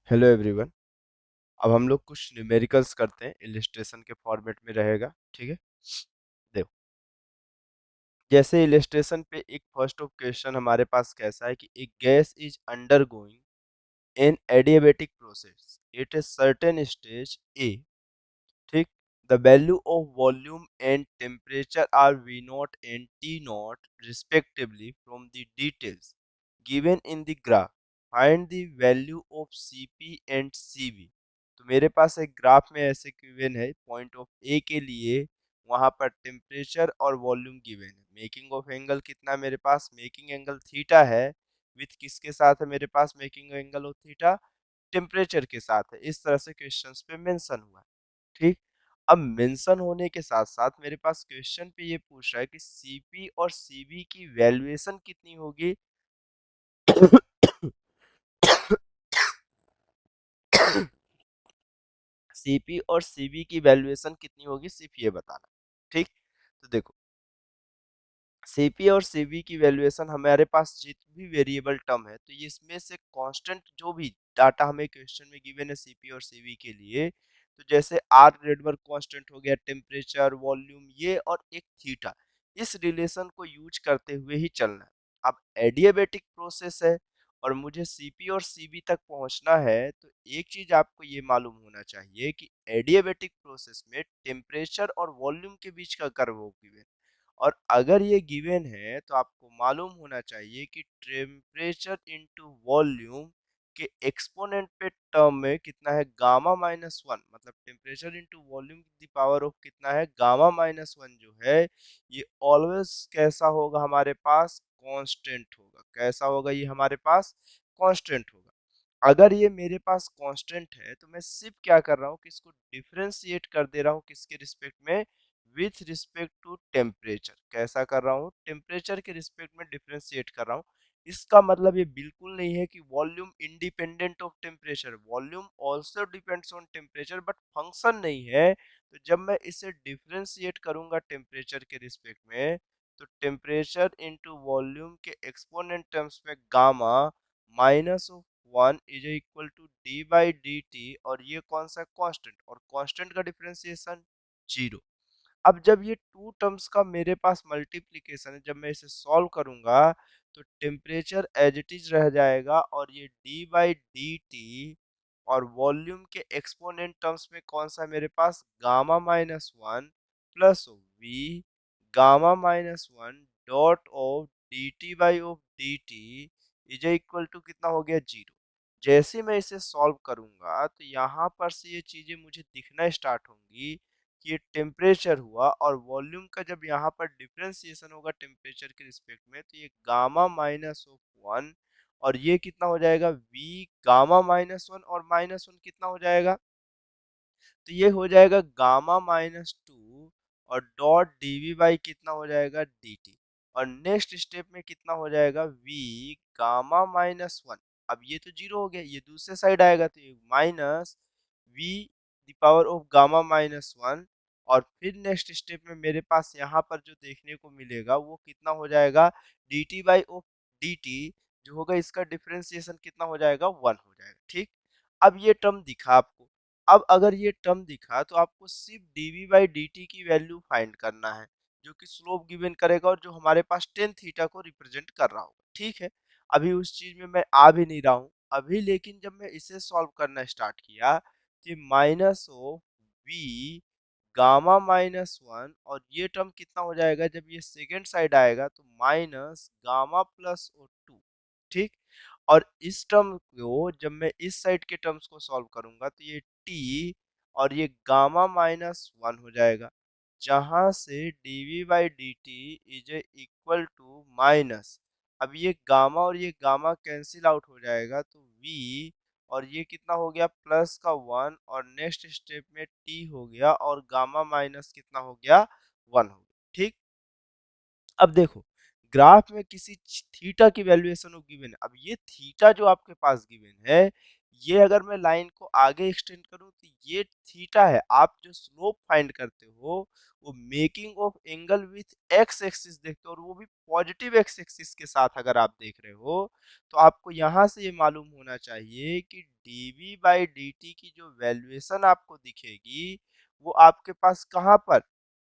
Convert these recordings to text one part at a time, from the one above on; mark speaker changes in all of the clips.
Speaker 1: Hello everyone. अब हम लोग कुछ न्यूमेरिकल्स करते हैं, इलिस्ट्रेशन के फॉर्मेट में रहेगा। ठीक है, देखो जैसे इलिस्ट्रेशन पे एक फर्स्ट ऑफ क्वेश्चन हमारे पास कैसा है कि एक gas is undergoing an adiabatic process at a certain stage A. ठीक, the value of volume and temperature are V naught and T naught respectively from the details given in the graph. Find the value of CP and CV. तो मेरे पास एक graph में ऐसे given है, point of ए के लिए वहां पर टेम्परेचर और वॉल्यूम गिवन है। मेकिंग ऑफ एंगल कितना है मेरे पास, मेकिंग एंगल थीटा है। विथ किसके साथ है मेरे पास making angle of theta, temperature के साथ है। इस तरह से क्वेश्चंस पे मेंशन हुआ है। ठीक, अब मेंशन होने के साथ साथ मेरे पास क्वेश्चन पे ये पूछ रहा है कि सीपी और सीवी की वैल्यूएशन कितनी होगी। सीपी और सीवी की वैल्यूएशन कितनी होगी, सिर्फ ये बताना। ठीक, तो देखो सीपी और सीवी की वैल्यूएशन हमारे पास जितनी भी वेरिएबल टर्म है, तो ये इसमें से कांस्टेंट जो भी डाटा हमें क्वेश्चन में गिवन है सीपी और सीवी के लिए, तो जैसे आर रेडबर्ग कांस्टेंट हो गया, टेम्परेचर, वॉल्यूम, ये और एक थीटा, इस रिलेशन को यूज करते हुए ही चलना है। अब एडियाबेटिक प्रोसेस है और मुझे सीपी और सीवी तक पहुंचना है, तो एक चीज आपको ये मालूम होना चाहिए कि एडियाबेटिक प्रोसेस में टेम्परेचर और वॉल्यूम के बीच का कर्व हो गिवन। और अगर ये गिवन है तो आपको मालूम होना चाहिए कि टेम्परेचर इनटू वॉल्यूम के एक्सपोनेंट पे टर्म में कितना है, गामा माइनस वन। मतलब टेम्परेचर इनटू वॉल्यूम की पावर ऑफ कितना है, गामा माइनस वन जो है, ये ऑलवेज कैसा होगा हमारे पास, कांस्टेंट होगा। कैसा होगा ये हमारे पास, कांस्टेंट होगा। अगर ये मेरे पास कांस्टेंट है तो मैं सिर्फ क्या कर रहा हूँ कि इसको डिफरेंशिएट कर दे रहा हूँ किसके रिस्पेक्ट में, विथ रिस्पेक्ट टू टेम्परेचर। कैसा कर रहा हूँ, टेम्परेचर के रिस्पेक्ट में डिफरेंशिएट कर रहा हूँ। इसका मतलब ये बिल्कुल नहीं है कि volume independent of temperature, volume also depends on temperature, but function नहीं है। तो जब मैं इसे डिफरेंशिएट करूंगा टेम्परेचर के रिस्पेक्ट में, तो टेम्परेचर इनटू वॉल्यूम के एक्सपोनेंट टर्म्स में gamma minus of one is equal to d by D T, और ये कौन सा कांस्टेंट, और कांस्टेंट का डिफरेंशिएशन जीरो। अब जब ये टू टर्म्स का मेरे पास मल्टीप्लीकेशन है, जब मैं इसे सॉल्व करूंगा, तो टेम्परेचर एज इट इज रह जाएगा और ये डी बाई डी टी, और वॉल्यूम के एक्सपोनेंट टर्म्स में कौन सा मेरे पास, gamma minus one plus V gamma minus one dot of D T by of D T is equal to कितना हो गया, जीरो। जैसे मैं इसे सॉल्व करूंगा तो यहाँ पर से ये चीजें मुझे दिखना स्टार्ट होंगी कि ये टेम्परेचर हुआ, और वॉल्यूम का जब यहाँ पर डिफरेंशिएशन होगा टेम्परेचर के रिस्पेक्ट में, तो ये गामा माइनस ऑफ वन, और ये कितना हो जाएगा, वी गामा माइनस वन, और माइनस वन कितना हो जाएगा, तो ये हो जाएगा गामा माइनस टू, और डॉट डीवी बाई कितना हो जाएगा, डी टी। और नेक्स्ट स्टेप में कितना हो जाएगा, वी गामा माइनस वन। अब ये तो जीरो हो गया, ये दूसरे साइड आएगा, तो ये minus V the power of gamma minus one. और फिर नेक्स्ट स्टेप में मेरे पास यहाँ पर जो देखने को मिलेगा वो कितना हो जाएगा, D T by of D T, जो होगा इसका डिफरेंशिएशन कितना हो जाएगा, वन हो जाएगा। ठीक, अब ये टर्म दिखा आपको। अब अगर ये टर्म दिखा तो आपको सिर्फ dv बाई डी की वैल्यू फाइंड करना है, जो कि स्लोप गिवन करेगा और जो हमारे पास टेन थीटा को रिप्रेजेंट कर रहा होगा। ठीक है, अभी उस चीज में मैं आ भी नहीं रहा हूँ अभी, लेकिन जब मैं इसे सॉल्व करना स्टार्ट किया तो minus of V gamma minus one, और ये टर्म कितना हो जाएगा, जब ये सेकेंड साइड आएगा तो minus gamma plus o two. ठीक, और इस टर्म को जब मैं इस साइड के टर्म्स को सॉल्व करूंगा तो ये t और ये गामा माइनस वन हो जाएगा, जहां से dv by D T is equal to minus, अब ये गामा और ये गामा कैंसिल आउट हो जाएगा, तो v और ये कितना हो गया, प्लस का वन, और नेक्स्ट स्टेप में t हो गया, और गामा माइनस कितना हो गया, वन हो गया। ठीक, अब देखो ग्राफ में किसी थीटा की वैल्यूएशन गिवन है। अब ये थीटा जो आपके पास गिवन है, ये अगर मैं लाइन को आगे एक्सटेंड करूं तो ये थीटा है। आप जो स्लोप फाइंड करते हो वो making of angle with x axis देखते हो, और वो भी पॉजिटिव एक्स एक्सिस के साथ अगर आप देख रहे हो, तो आपको यहाँ से ये मालूम होना चाहिए कि dv बाई dt की जो वैल्यूएशन आपको दिखेगी वो आपके पास कहाँ पर,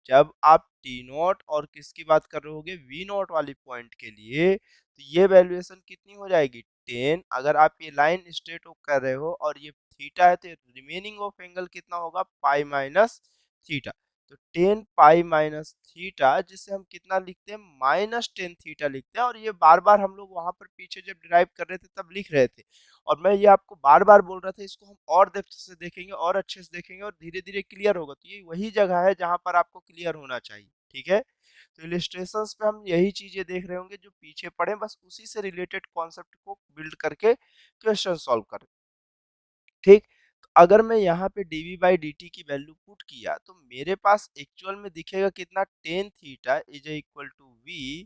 Speaker 1: जब आप टी नॉट और किसकी बात कर रहे होगे, वी नॉट वाली पॉइंट के लिए, तो ये वैल्यूएशन कितनी हो जाएगी 10। अगर आप ये लाइन स्ट्रेट कर रहे हो और ये थीटा है तो रिमेनिंग ऑफ एंगल कितना होगा, पाई माइनस थीटा। तो 10 पाई माइनस थीटा, जिसे हम कितना लिखते हैं, माइनस 10 थीटा लिखते हैं। और ये बार बार हम लोग वहां पर पीछे जब डिराइव कर रहे थे तब लिख रहे थे, और मैं ये आपको बार बार बोल रहा था इसको हम और डेप्थ से देखेंगे और अच्छे से देखेंगे और धीरे धीरे क्लियर होगा। तो ये वही जगह है जहां पर आपको क्लियर होना चाहिए, ठीक है। तो इलिस्ट्रेशंस पे हम यही चीजें देख रहे होंगे जो पीछे पढ़े, बस उसी से रिलेटेड कॉन्सेप्ट को बिल्ड करके क्वेश्चन सॉल्व कर, ठीक। तो अगर मैं यहाँ पे dv बाई dt की वैल्यू पुट किया तो मेरे पास एक्चुअल में दिखेगा कितना, tan theta is equal to V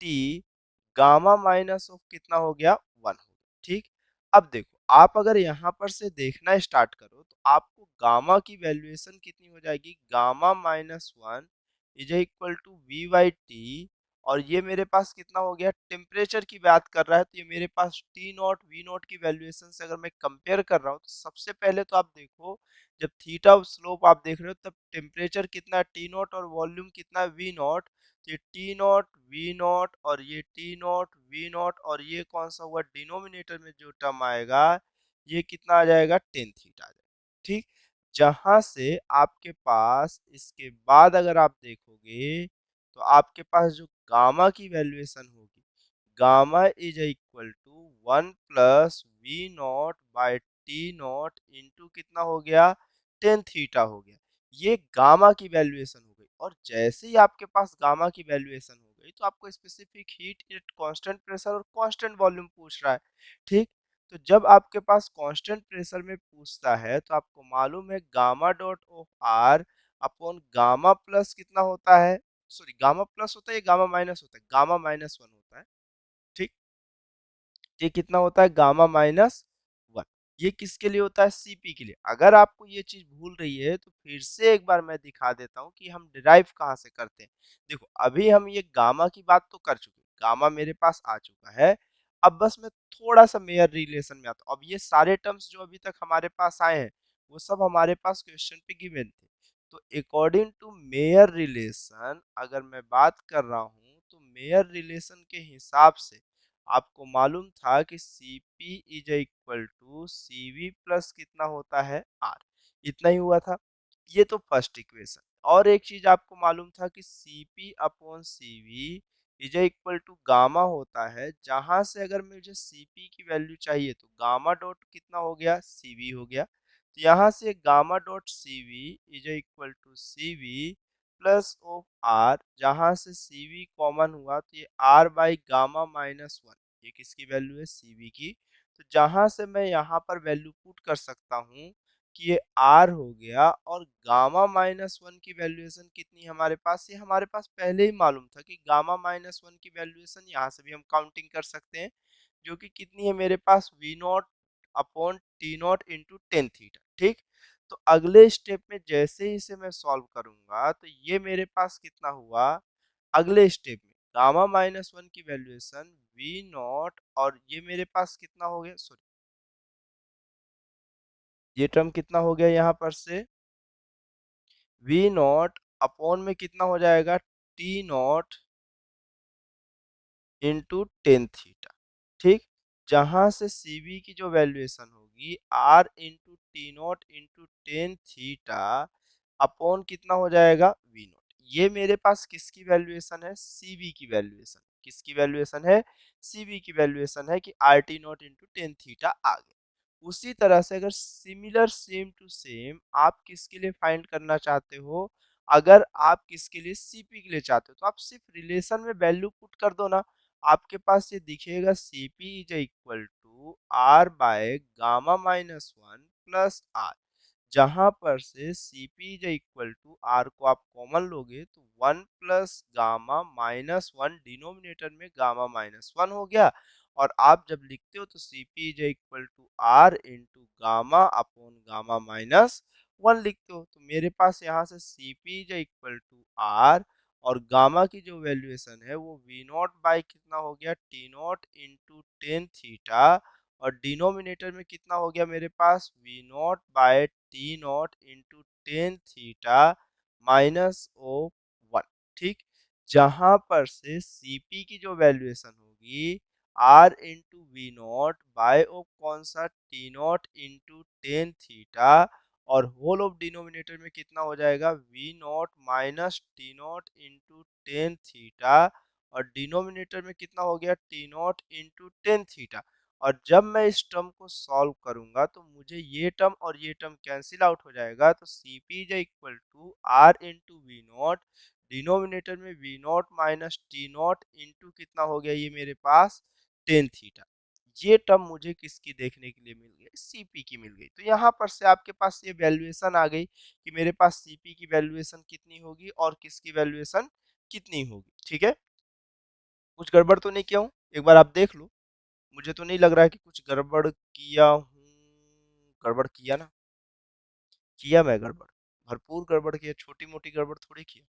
Speaker 1: T gamma minus of कितना हो गया, वन हो गया, ठीक। अब देखो आप अगर यहाँ पर से देखना स्टार्ट करो तो आपको गामा की वैल्यूएशन कितनी हो जाएगी, gamma minus one is equal to V by T. और ये मेरे पास कितना हो गया, टेम्परेचर की बात कर रहा है, तो ये मेरे पास टी नॉट वी नॉट की वैल्यूएशन से अगर मैं कंपेयर कर रहा हूँ तो सबसे पहले तो आप देखो, जब थीटा स्लोप आप देख रहे हो तब टेम्परेचर कितना है टी नॉट और वॉल्यूम कितना है वी नॉट। तो ये टी नॉट वी नॉट और ये टी नॉट वी नॉट और ये कौन सा हुआ, डिनोमिनेटर में जो टर्म आएगा ये कितना आ जाएगा, टेन थीटा आ जाएगा, ठीक। जहां से आपके पास इसके बाद अगर आप देखोगे तो आपके पास जो गामा की वैल्यूएशन होगी, gamma is equal to one plus V not by T not into कितना हो गया, टेन थीटा हो गया। ये गामा की वैल्यूएशन हो गई। और जैसे ही आपके पास गामा की वैल्यूएशन हो गई तो आपको specific heat at constant pressure और कांस्टेंट वॉल्यूम पूछ रहा है, ठीक। तो जब आपके पास कांस्टेंट प्रेशर में पूछता है तो आपको मालूम है gamma dot of R upon gamma plus कितना होता है, सॉरी गामा प्लस होता है या गामा माइनस होता है, गामा माइनस वन होता है, ठीक। ये कितना होता है, गामा माइनस वन। ये किसके लिए होता है, सीपी के लिए। अगर आपको ये चीज भूल रही है तो फिर से एक बार मैं दिखा देता हूँ कि हम डिराइव कहाँ से करते हैं। देखो अभी हम ये गामा की बात तो कर चुके हैं, गामा मेरे पास आ चुका है। अब बस मैं थोड़ा सा मेयर रिलेशन में आता हूँ। अब ये सारे टर्म्स जो अभी तक हमारे पास आए हैं वो सब हमारे पास क्वेश्चन पे गिवन थे। तो अकॉर्डिंग टू मेयर रिलेशन अगर मैं बात कर रहा हूँ तो मेयर रिलेशन के हिसाब से आपको मालूम था कि Cp is equal to Cv plus कितना होता है R, इतना ही हुआ था। ये तो फर्स्ट इक्वेशन। और एक चीज आपको मालूम था कि Cp upon Cv is equal to gamma होता है, जहां से अगर मुझे Cp की वैल्यू चाहिए तो गामा डॉट कितना हो गया, Cv हो गया। तो यहाँ से gamma dot Cv is equal to Cv plus of R, जहां से Cv कॉमन हुआ तो ये R by gamma minus one, ये किसकी वैल्यू है, Cv की। तो जहां से मैं यहाँ पर वैल्यू पुट कर सकता हूँ कि ये R हो गया, और गामा माइनस वन की वैल्यूएशन कितनी हमारे पास, ये हमारे पास पहले ही मालूम था कि गामा माइनस वन की वैल्यूएशन यहाँ से भी हम काउंटिंग कर सकते हैं, जो कि कितनी है मेरे पास, V not upon T not into tan theta, ठीक। तो अगले स्टेप में जैसे ही इसे मैं सॉल्व करूंगा तो ये मेरे पास कितना हुआ, अगले स्टेप में गामा माइनस वन की वैल्यूएशन वी नॉट, और ये मेरे पास कितना हो गया, सॉरी ये टर्म कितना हो गया यहाँ पर से, वी नॉट अपॉन में कितना हो जाएगा, T not into tan theta, ठीक। जहां से Cv की जो वैल्यूएशन होगी R into T not into tan theta upon कितना हो जाएगा, वी नॉट। ये मेरे पास किसकी वैल्यूएशन है, Cv की वैल्यूएशन, किसकी वैल्यूएशन है, Cv की वैल्यूएशन है कि R T not into tan theta आ गया। उसी तरह से अगर सिमिलर सेम टू सेम आप किसके लिए फाइंड करना चाहते हो, अगर आप किसके लिए Cp के लिए चाहते हो तो आप सिर्फ रिलेशन में वैल्यू पुट कर दो ना, आपके पास ये दिखेगा Cp is equal to R by gamma minus one plus R, जहां पर से Cp is equal to R को आप कॉमन लोगे तो one plus gamma minus one, denominator में गामा माइनस वन हो गया। और आप जब लिखते हो तो Cp is equal to R into gamma upon gamma minus one लिखते हो। तो मेरे पास यहाँ से C P is equal to R, और गामा की जो वैल्यूएशन है वो वी नॉट बाई कितना हो गया, T not into tan theta, और डिनोमिनेटर में कितना हो गया मेरे पास, V not by T not into tan theta minus O one. ठीक, जहां पर से सीपी की जो वैल्यूएशन होगी R into V not by O कौन सा, T not into tan theta, और होल ऑफ डिनोमिनेटर में कितना हो जाएगा, V naught minus T not into tan theta, और डिनोमिनेटर में कितना हो गया, T not into tan theta. और जब मैं इस टर्म को सॉल्व करूंगा तो मुझे ये टर्म और ये टर्म कैंसिल आउट हो जाएगा, तो C P is equal to R into V naught, denominator में V naught minus T not into कितना हो गया ये मेरे पास टेन थीटा। ये टर्म मुझे किसकी देखने के लिए मिल गई, सीपी की मिल गई। तो यहाँ पर से आपके पास ये वैल्यूएशन आ गई कि मेरे पास सीपी की वैल्यूएशन कितनी होगी और किसकी वैल्यूएशन कितनी होगी। ठीक है, कुछ गड़बड़ तो नहीं किया हूँ, एक बार आप देख लो। मुझे तो नहीं लग रहा है कि कुछ गड़बड़ किया हूँ। गड़बड़ किया ना, किया मैं गड़बड़, भरपूर गड़बड़ किया, छोटी मोटी गड़बड़ थोड़ी किया।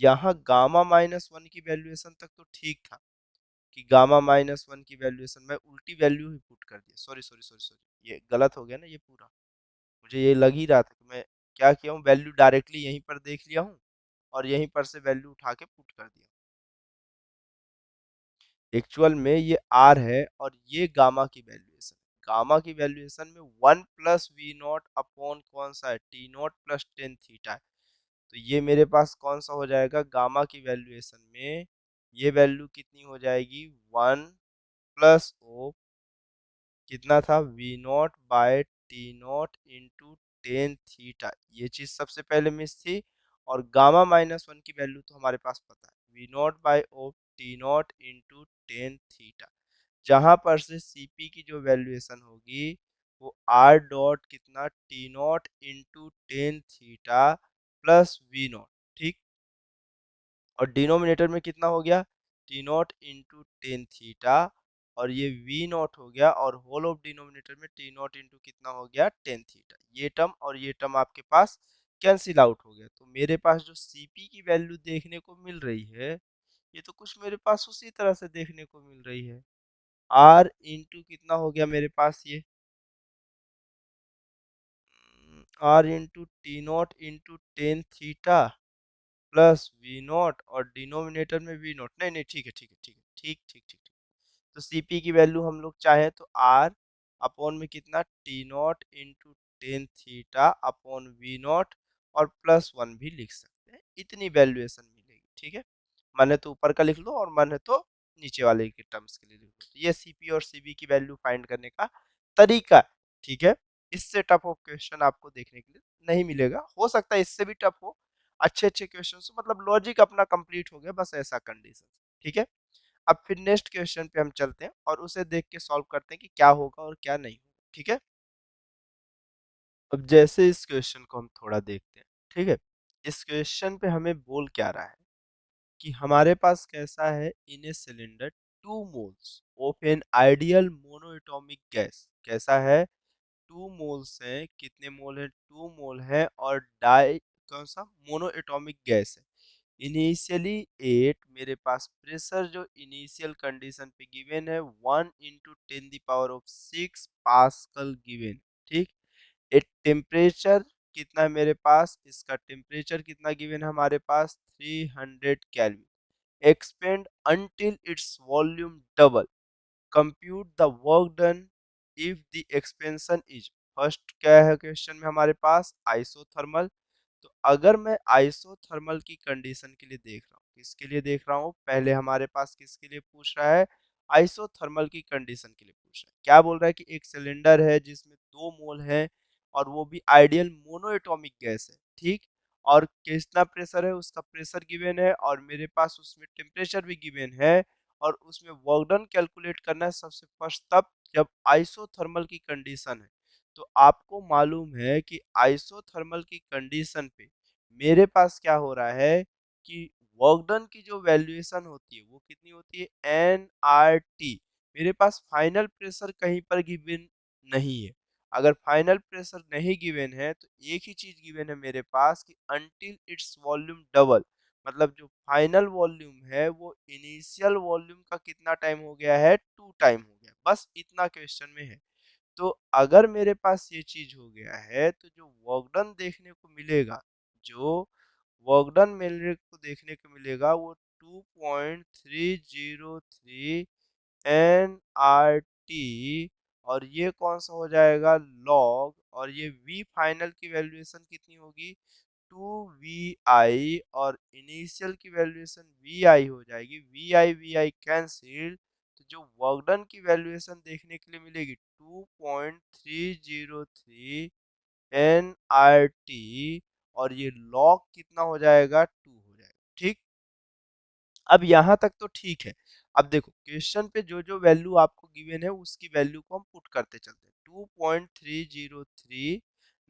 Speaker 1: यहाँ गामा माइनस वन की वैल्यूएशन तक तो ठीक था कि गामा माइनस वन की वैल्यूएशन, मैं उल्टी वैल्यू ही पुट कर दिया, सॉरी सॉरी सॉरी सॉरी, ये गलत हो गया ना ये पूरा। मुझे ये लग ही रहा था कि मैं क्या किया हूँ, वैल्यू डायरेक्टली यहीं पर देख लिया हूँ और यहीं पर से वैल्यू उठा के पुट कर दिया। एक्चुअल में ये आर है और ये गामा की वैल्यूएशन, गामा की वैल्यूएशन में one plus V not upon कौन सा है, T not plus tan theta है। तो ये मेरे पास कौन सा हो जाएगा, गामा की वैल्यूएशन में ये वैल्यू कितनी हो जाएगी, वन प्लस ओ कितना था, V not by T not into tan theta, ये चीज सबसे पहले मिस थी। और गामा माइनस वन की वैल्यू तो हमारे पास पता है, V not by O T not into tan theta, जहां पर से सीपी की जो वैल्यूएशन होगी वो आर डॉट कितना, T not into tan theta plus V not. ठीक, और डिनोमिनेटर में कितना हो गया, T not into tan theta, और ये वी नॉट हो गया, और होल ऑफ डिनोमिनेटर में टी नॉट इंटू कितना हो गया, टेन थीटा। ये टर्म और ये टर्म आपके पास कैंसिल आउट हो गया। तो मेरे पास जो सीपी की वैल्यू देखने को मिल रही है ये तो कुछ मेरे पास उसी तरह से देखने को मिल रही है, आर इंटू कितना हो गया मेरे पास ये, R into T not into tan theta plus V nought, और डिनोमिनेटर में वी नॉट, नहीं नहीं ठीक है ठीक है ठीक है ठीक ठीक ठीक ठीक। तो सीपी की वैल्यू हम लोग चाहे तो आर अपॉन में कितना, T not into tan theta upon V nought और प्लस वन भी लिख सकते हैं, इतनी वैल्यूएशन मिलेगी। ठीक है, मन है तो ऊपर का लिख लो और मन है तो नीचे वाले के टर्म्स के लिए लिख लो। तो ये सीपी और सीबी की वैल्यू फाइंड करने का तरीका है। ठीक है, इससे टफ ऑफ क्वेश्चन आपको देखने के लिए नहीं मिलेगा, हो सकता है इससे भी टफ हो, अच्छे अच्छे क्वेश्चन, मतलब लॉजिक अपना कंप्लीट हो गया, बस ऐसा कंडीशन। ठीक है, अब फिर नेक्स्ट क्वेश्चन पे हम चलते हैं और उसे देख के सॉल्व करते हैं कि क्या होगा और क्या नहीं होगा। ठीक है, अब जैसे इस क्वेश्चन को हम थोड़ा देखते हैं। ठीक है, इस क्वेश्चन पे हमें बोल क्या रहा है कि हमारे पास कैसा है, in a cylinder two moles of an ideal monoatomic gas, कैसा है, टू मोल्स हैं, कितने मोल है, टू मोल है, और डाई कौन सा, मोनोएटॉमिक गैस है। इनिशियली एट, मेरे पास प्रेशर जो इनिशियल कंडीशन पे गिवन है one into ten the power of six pascal given. ठीक, एक टेम्परेचर कितना है मेरे पास, इसका टेम्परेचर कितना गिवन है हमारे पास, 300 kelvin, expand until its volume double, compute the work done if the expansion is, first क्या है क्वेश्चन में हमारे पास, आइसोथर्मल। तो अगर मैं आइसोथर्मल की कंडीशन के लिए देख रहा हूँ, किसके लिए देख रहा हूँ, पहले हमारे पास किसके लिए पूछ रहा है, आइसोथर्मल की कंडीशन के लिए पूछ रहा है। क्या बोल रहा है कि एक सिलेंडर है जिसमें 2 मोल है और वो भी आइडियल मोनोएटॉमिक गैस है। ठीक, और कितना प्रेशर है, उसका प्रेशर गिवन है और मेरे पास उसमें टेम्परेचर भी गिवन है, और उसमें वर्क डन कैलकुलेट करना है सबसे फर्स्ट तब जब आइसोथर्मल की कंडीशन है। तो आपको मालूम है कि आइसोथर्मल की कंडीशन पे मेरे पास क्या हो रहा है कि वर्क डन की जो वैल्यूएशन होती है वो कितनी होती है, एन आर टी। मेरे पास फाइनल प्रेशर कहीं पर गिवन नहीं है, अगर फाइनल प्रेशर नहीं गिवन है तो एक ही चीज गिवन है मेरे पास कि अंटिल इट्स वॉल्यूम डबल, मतलब जो फाइनल वॉल्यूम है वो इनिशियल वॉल्यूम का कितना टाइम हो गया है, 2 टाइम हो गया, बस इतना क्वेश्चन में है। तो अगर मेरे पास ये चीज हो गया है तो जो वर्क डन देखने को मिलेगा, जो वर्क डन मेरे को देखने को मिलेगा वो 2.303 एन आर टी, और ये कौन सा हो जाएगा, लॉग, और ये वी फाइनल की वैल्यूएशन कितनी होगी, 2 वी आई, और इनिशियल की वैल्यूएशन वी आई हो जाएगी, वी आई कैंसिल, तो जो वर्क डन की वैल्यूएशन देखने के लिए मिलेगी 2.303 एन आर टी, और ये लॉग कितना हो जाएगा, 2 हो जाएगा। ठीक, अब यहाँ तक तो ठीक है। अब देखो क्वेश्चन पे जो जो वैल्यू आपको गिवन है उसकी वैल्यू को हम पुट करते चलते हैं। 2.303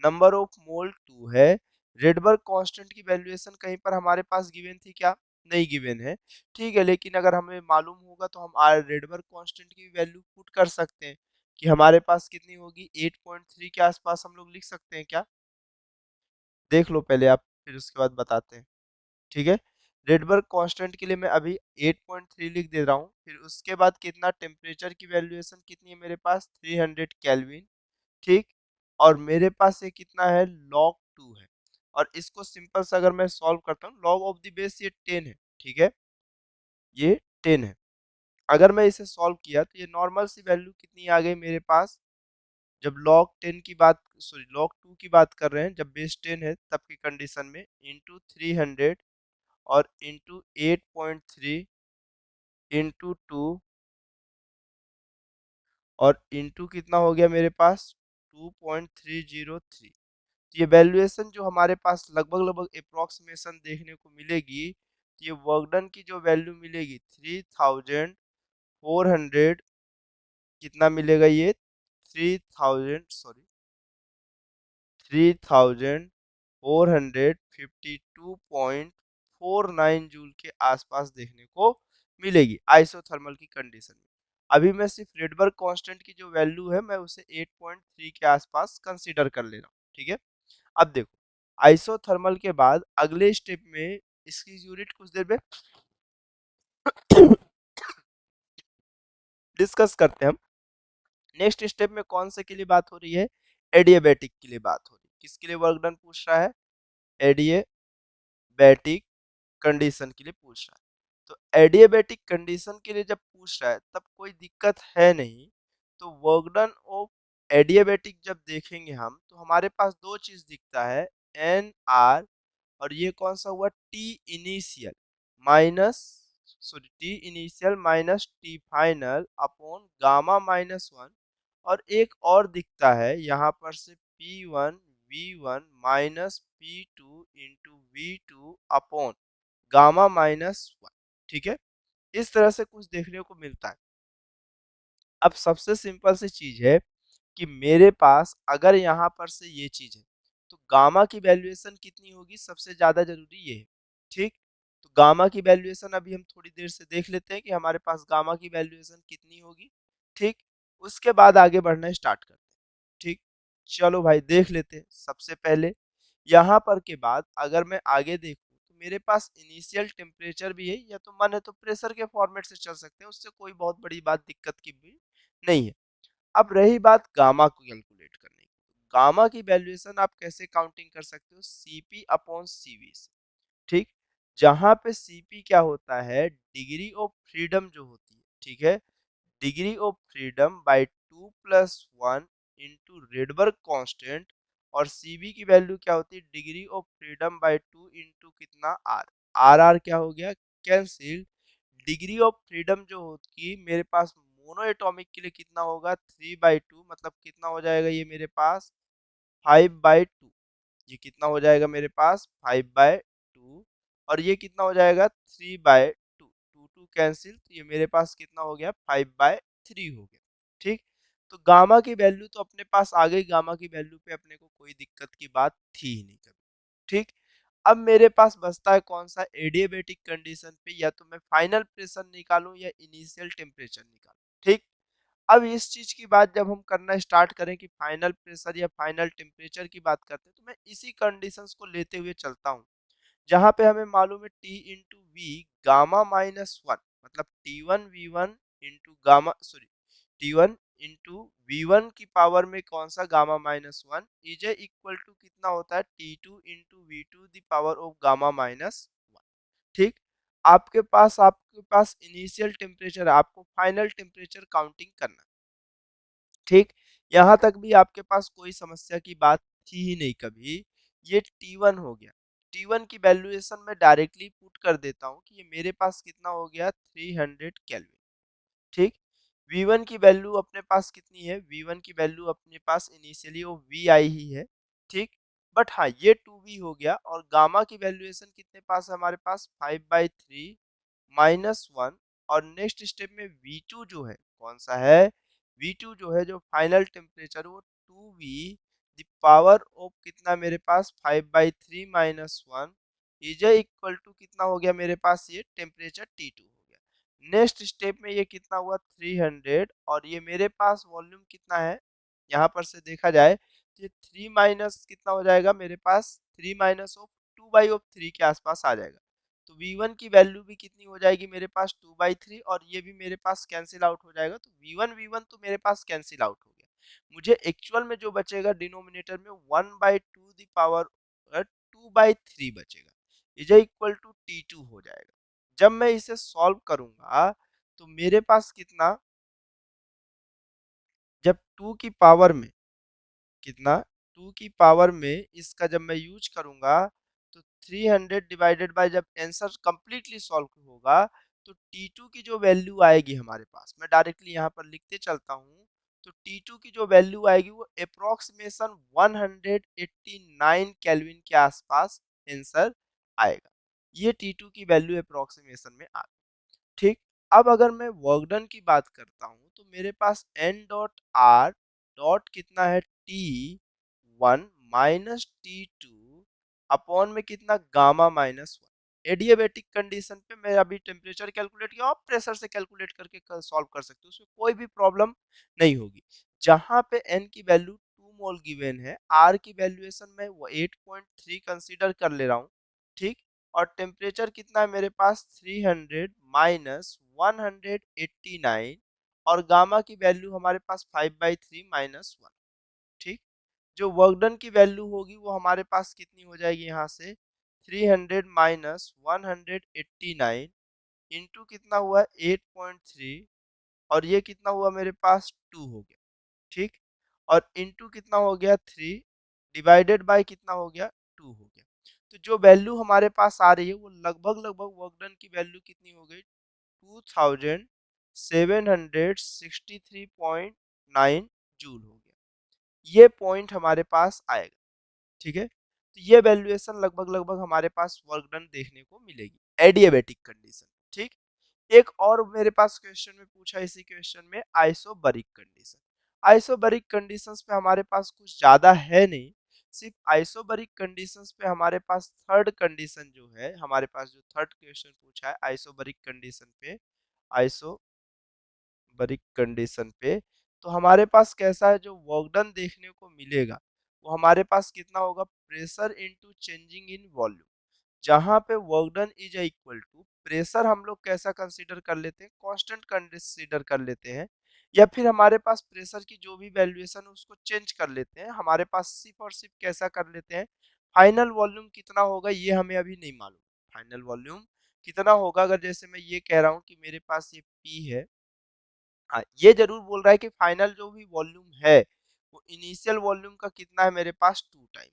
Speaker 1: नंबर ऑफ मोल 2 है। रेडबर्ग कांस्टेंट की वैल्यूएशन कहीं पर हमारे पास गिवन थी क्या, नहीं गिवन है। ठीक है, लेकिन अगर हमें मालूम होगा तो हम रेडबर्ग कांस्टेंट की वैल्यू पुट कर सकते हैं कि हमारे पास कितनी होगी, 8.3 के आसपास हम लोग लिख सकते हैं क्या, देख लो पहले आप, फिर उसके बाद बताते हैं। ठीक है, रेडबर्ग कांस्टेंट के लिए मैं अभी 8.3 लिख दे रहा हूँ, फिर उसके बाद कितना, टेम्परेचर की वैल्यूएशन कितनी है मेरे पास, 300 केल्विन। ठीक, और मेरे पास ये कितना है, log 2 है, और इसको सिंपल से अगर मैं सॉल्व करता हूँ, log ऑफ द बेस ये 10 है। ठीक है, ये 10 है, अगर मैं इसे सॉल्व किया तो ये नॉर्मल सी वैल्यू कितनी आ गई मेरे पास, जब log 10 की बात, सॉरी log 2 की बात कर रहे हैं, जब बेस 10 है तब की कंडीशन में, इंटू 300 और इंटू 8.3 इंटू 2, और इंटू कितना हो गया मेरे पास, 2.303। तो ये वैल्यूएशन जो हमारे पास लगभग लगभग अप्रोक्सीमेशन देखने को मिलेगी, तो ये वर्क डन की जो वैल्यू मिलेगी 3400, कितना मिलेगा ये, 3000, सॉरी 3452.49 जूल के आसपास देखने को मिलेगी आइसोथर्मल की कंडीशन में। अभी मैं सिर्फ रेडबर्ग कांस्टेंट की जो वैल्यू है मैं उसे 8.3 के आसपास कंसीडर कर ले रहा हूँ। ठीक है, अब देखो आइसोथर्मल के बाद अगले स्टेप में इसकी यूनिट कुछ देर में डिस्कस करते हैं हम। नेक्स्ट स्टेप में कौन से के लिए बात हो रही है, एडियाबैटिक के लिए बात हो रही है। किसके लिए वर्क डन पूछ रहा है, एडियाबैटिक कंडीशन के लिए पूछ रहा है। तो एडियाबैटिक कंडीशन के लिए जब पूछ रहा है तब कोई दिक्कत है नहीं। तो वर्क डन ऑफ एडियाबैटिक जब देखेंगे हम तो हमारे पास दो चीज दिखता है, एन आर, और ये कौन सा हुआ, T initial minus, sorry T initial minus T final upon gamma -1, और एक और दिखता है यहाँ पर से P1 V1 minus P2 into V2 upon gamma -1। ठीक है, इस तरह से कुछ देखने को मिलता है। अब सबसे सिंपल सी चीज है कि मेरे पास अगर यहाँ पर से ये चीज है तो गामा की वैल्यूएशन कितनी होगी, सबसे ज्यादा जरूरी ये है। ठीक, तो गामा की वैल्यूएशन अभी हम थोड़ी देर से देख लेते हैं कि हमारे पास गामा की वैल्यूएशन कितनी होगी। ठीक, उसके बाद आगे बढ़ना स्टार्ट करते हैं। ठीक, चलो भाई देख लेते हैं। सबसे पहले यहाँ पर के बाद अगर मैं आगे देखूं तो मेरे पास इनिशियल टेम्परेचर भी है, या तो मन है तो प्रेशर के फॉर्मेट से चल सकते हैं, उससे कोई बहुत बड़ी बात दिक्कत की भी नहीं है। अब रही बात गामा को कैलकुलेट करने की, गामा की वैल्यूएशन आप कैसे काउंटिंग कर सकते हो, सीपी अपॉन सीवी से। ठीक, जहां पे सीपी क्या होता है, डिग्री ऑफ फ्रीडम जो होती है। ठीक है, degree of freedom bye 2+1 into Rydberg constant, और सीबी की वैल्यू क्या होती है, degree of freedom by 2 into कितना, आर, आर आर क्या हो गया, कैंसिल। डिग्री ऑफ फ्रीडम जो होगी मेरे पास मोनो एटॉमिक के लिए कितना होगा, 3/2, मतलब कितना हो जाएगा ये मेरे पास 5/2। ये कितना हो जाएगा मेरे पास 5/2, और ये कितना हो जाएगा 3/2, टू टू कैंसिल, तो ये मेरे पास कितना हो गया 5/3 हो गया। ठीक, तो गामा की वैल्यू तो अपने पास आ गई, गामा की वैल्यू पे अपने को कोई दिक्कत की बात थी ही नहीं कभी। ठीक, अब मेरे पास बचता है कौन सा, एडियाबैटिक कंडीशन पे या तो मैं फाइनल प्रेशर निकालूं या इनिशियल टेम्परेचर निकालूं। ठीक, अब इस चीज की बात जब हम करना स्टार्ट करें कि फाइनल प्रेशर या फाइनल टेम्परेचर की बात करते हैं, तो मैं इसी कंडीशंस को लेते हुए चलता हूँ, जहां पे हमें मालूम है T into V gamma minus one, मतलब T1V1 into gamma, sorry, T1 into V1 की पावर में कौन सा gamma minus one is equal to कितना होता है T2 into V2 the power of gamma minus one. ठीक, आपके पास इनिशियल टेम्परेचर है, आपको फाइनल टेम्परेचर काउंटिंग करना। ठीक, यहाँ तक भी आपके पास कोई समस्या की बात थी ही नहीं कभी। ये T1 हो गया, T1 की वैल्यूएशन में डायरेक्टली पुट कर देता हूँ कि ये मेरे पास कितना हो गया 300 केल्विन। ठीक, V1 की वैल्यू अपने पास कितनी है, V1 की वैल्यू अपने पास इनिशियली वो Vi ही है। ठीक, बट हाँ ये 2V हो गया, और गामा की वैल्यूएशन कितने पास है हमारे पास 5/3 माइनस वन, और नेक्स्ट स्टेप में V2 जो है कौन सा है, V2 जो है जो फाइनल टेम्परेचर वो 2V द पावर ऑफ कितना मेरे पास 5/3 minus one is equal to कितना हो गया मेरे पास ये टेम्परेचर T2 हो गया। नेक्स्ट स्टेप में ये कितना हुआ 300, और ये मेरे पास वॉल्यूम कितना है, यहाँ पर से देखा जाए तो ये 3 माइनस कितना हो जाएगा मेरे पास 3 माइनस ऑफ 2/3 के आसपास आ जाएगा। तो V1 की वैल्यू भी कितनी हो जाएगी मेरे पास 2/3, और ये भी मेरे पास कैंसिल आउट हो जाएगा, तो V1 तो मेरे पास कैंसिल आउट हो गया। मुझे एक्चुअल में जो बचेगा डिनोमिनेटर में 1/2 दी पावर 2/3 बचेगा, इज इक्वल टू T2 हो जाएगा। जब मैं इसे सॉल्व करूंगा तो मेरे पास कितना, जब 2 की पावर में कितना 2 की पावर में इसका जब मैं यूज करूंगा तो 300 डिवाइडेड बाय, जब आंसर कंप्लीटली सॉल्व होगा तो T2 की जो वैल्यू आएगी हमारे पास, मैं डायरेक्टली यहाँ पर लिखते चलता हूँ, तो T2 की जो वैल्यू आएगी वो अप्रोक्सीमेशन 189 केल्विन के आसपास आंसर आएगा। ये T2 की वैल्यू अप्रोक्सीमेशन में आ, ठीक। अब अगर मैं वर्क डन की बात करता हूँ तो मेरे पास n डॉट आर डॉट कितना है T1 माइनस T2 अपॉन में कितना gamma minus one. Adiabatic condition पे मैं अभी टेम्परेचर कैलकुलेट किया, आप प्रेशर से कैलकुलेट करके सॉल्व कर सकते हो, उसमें कोई भी प्रॉब्लम नहीं होगी। जहां पे n की वैल्यू 2 मोल गिवन है, r की वैल्यूएशन में वो 8.3 कंसीडर कर ले रहा हूँ। ठीक, और टेम्परेचर कितना है मेरे पास 300 माइनस 189, और गामा की वैल्यू हमारे पास 5/3 माइनस वन। ठीक, जो वर्क डन की वैल्यू होगी वो हमारे पास कितनी हो जाएगी, यहाँ से 300 माइनस 189 इंटू कितना हुआ 8.3, और ये कितना हुआ मेरे पास 2 हो गया। ठीक, और इंटू कितना हो गया 3 डिवाइडेड बाय कितना हो गया 2 हो गया। तो जो वैल्यू हमारे पास आ रही है वो लगभग लगभग वर्क डन की वैल्यू कितनी हो गई 2763.9 जूल हो गया। ये पॉइंट हमारे पास आएगा। ठीक है, तो ये वैल्यूएशन लगभग लगभग हमारे पास वर्क डन देखने को मिलेगी एडियाबेटिक कंडीशन। ठीक, एक और मेरे पास क्वेश्चन में पूछा इसी क्वेश्चन में आइसोबरिक कंडीशन। आइसोबरिक कंडीशंस पे हमारे पास कुछ ज्यादा है नहीं, सिर्फ आइसोबरिक कंडीशंस पे हमारे पास थर्ड कंडीशन जो है, हमारे पास जो थर्ड क्वेश्चन पूछा है आइसोबरिक कंडीशन पे, आइसोबरिक कंडीशन पे तो हमारे पास कैसा है जो वर्क डन देखने को मिलेगा, वो हमारे पास कितना होगा pressure into changing in volume. जहां पे work done is equal to pressure हम लोग कैसा कंसीडर कर लेते हैं, कांस्टेंट कंसीडर कर लेते हैं, या फिर हमारे पास प्रेशर की जो भी वैल्यूएशन है उसको चेंज कर लेते हैं, हमारे पास सिर्फ और सिर्फ कैसा कर लेते हैं फाइनल वॉल्यूम कितना होगा ये हमें अभी नहीं मालूम। फाइनल वॉल्यूम कितना होगा, अगर जैसे मैं ये कह रहा हूँ कि मेरे पास ये P है, हाँ ये जरूर बोल रहा है कि फाइनल जो भी वॉल्यूम है वो इनिशियल वॉल्यूम का कितना है मेरे पास 2 टाइम।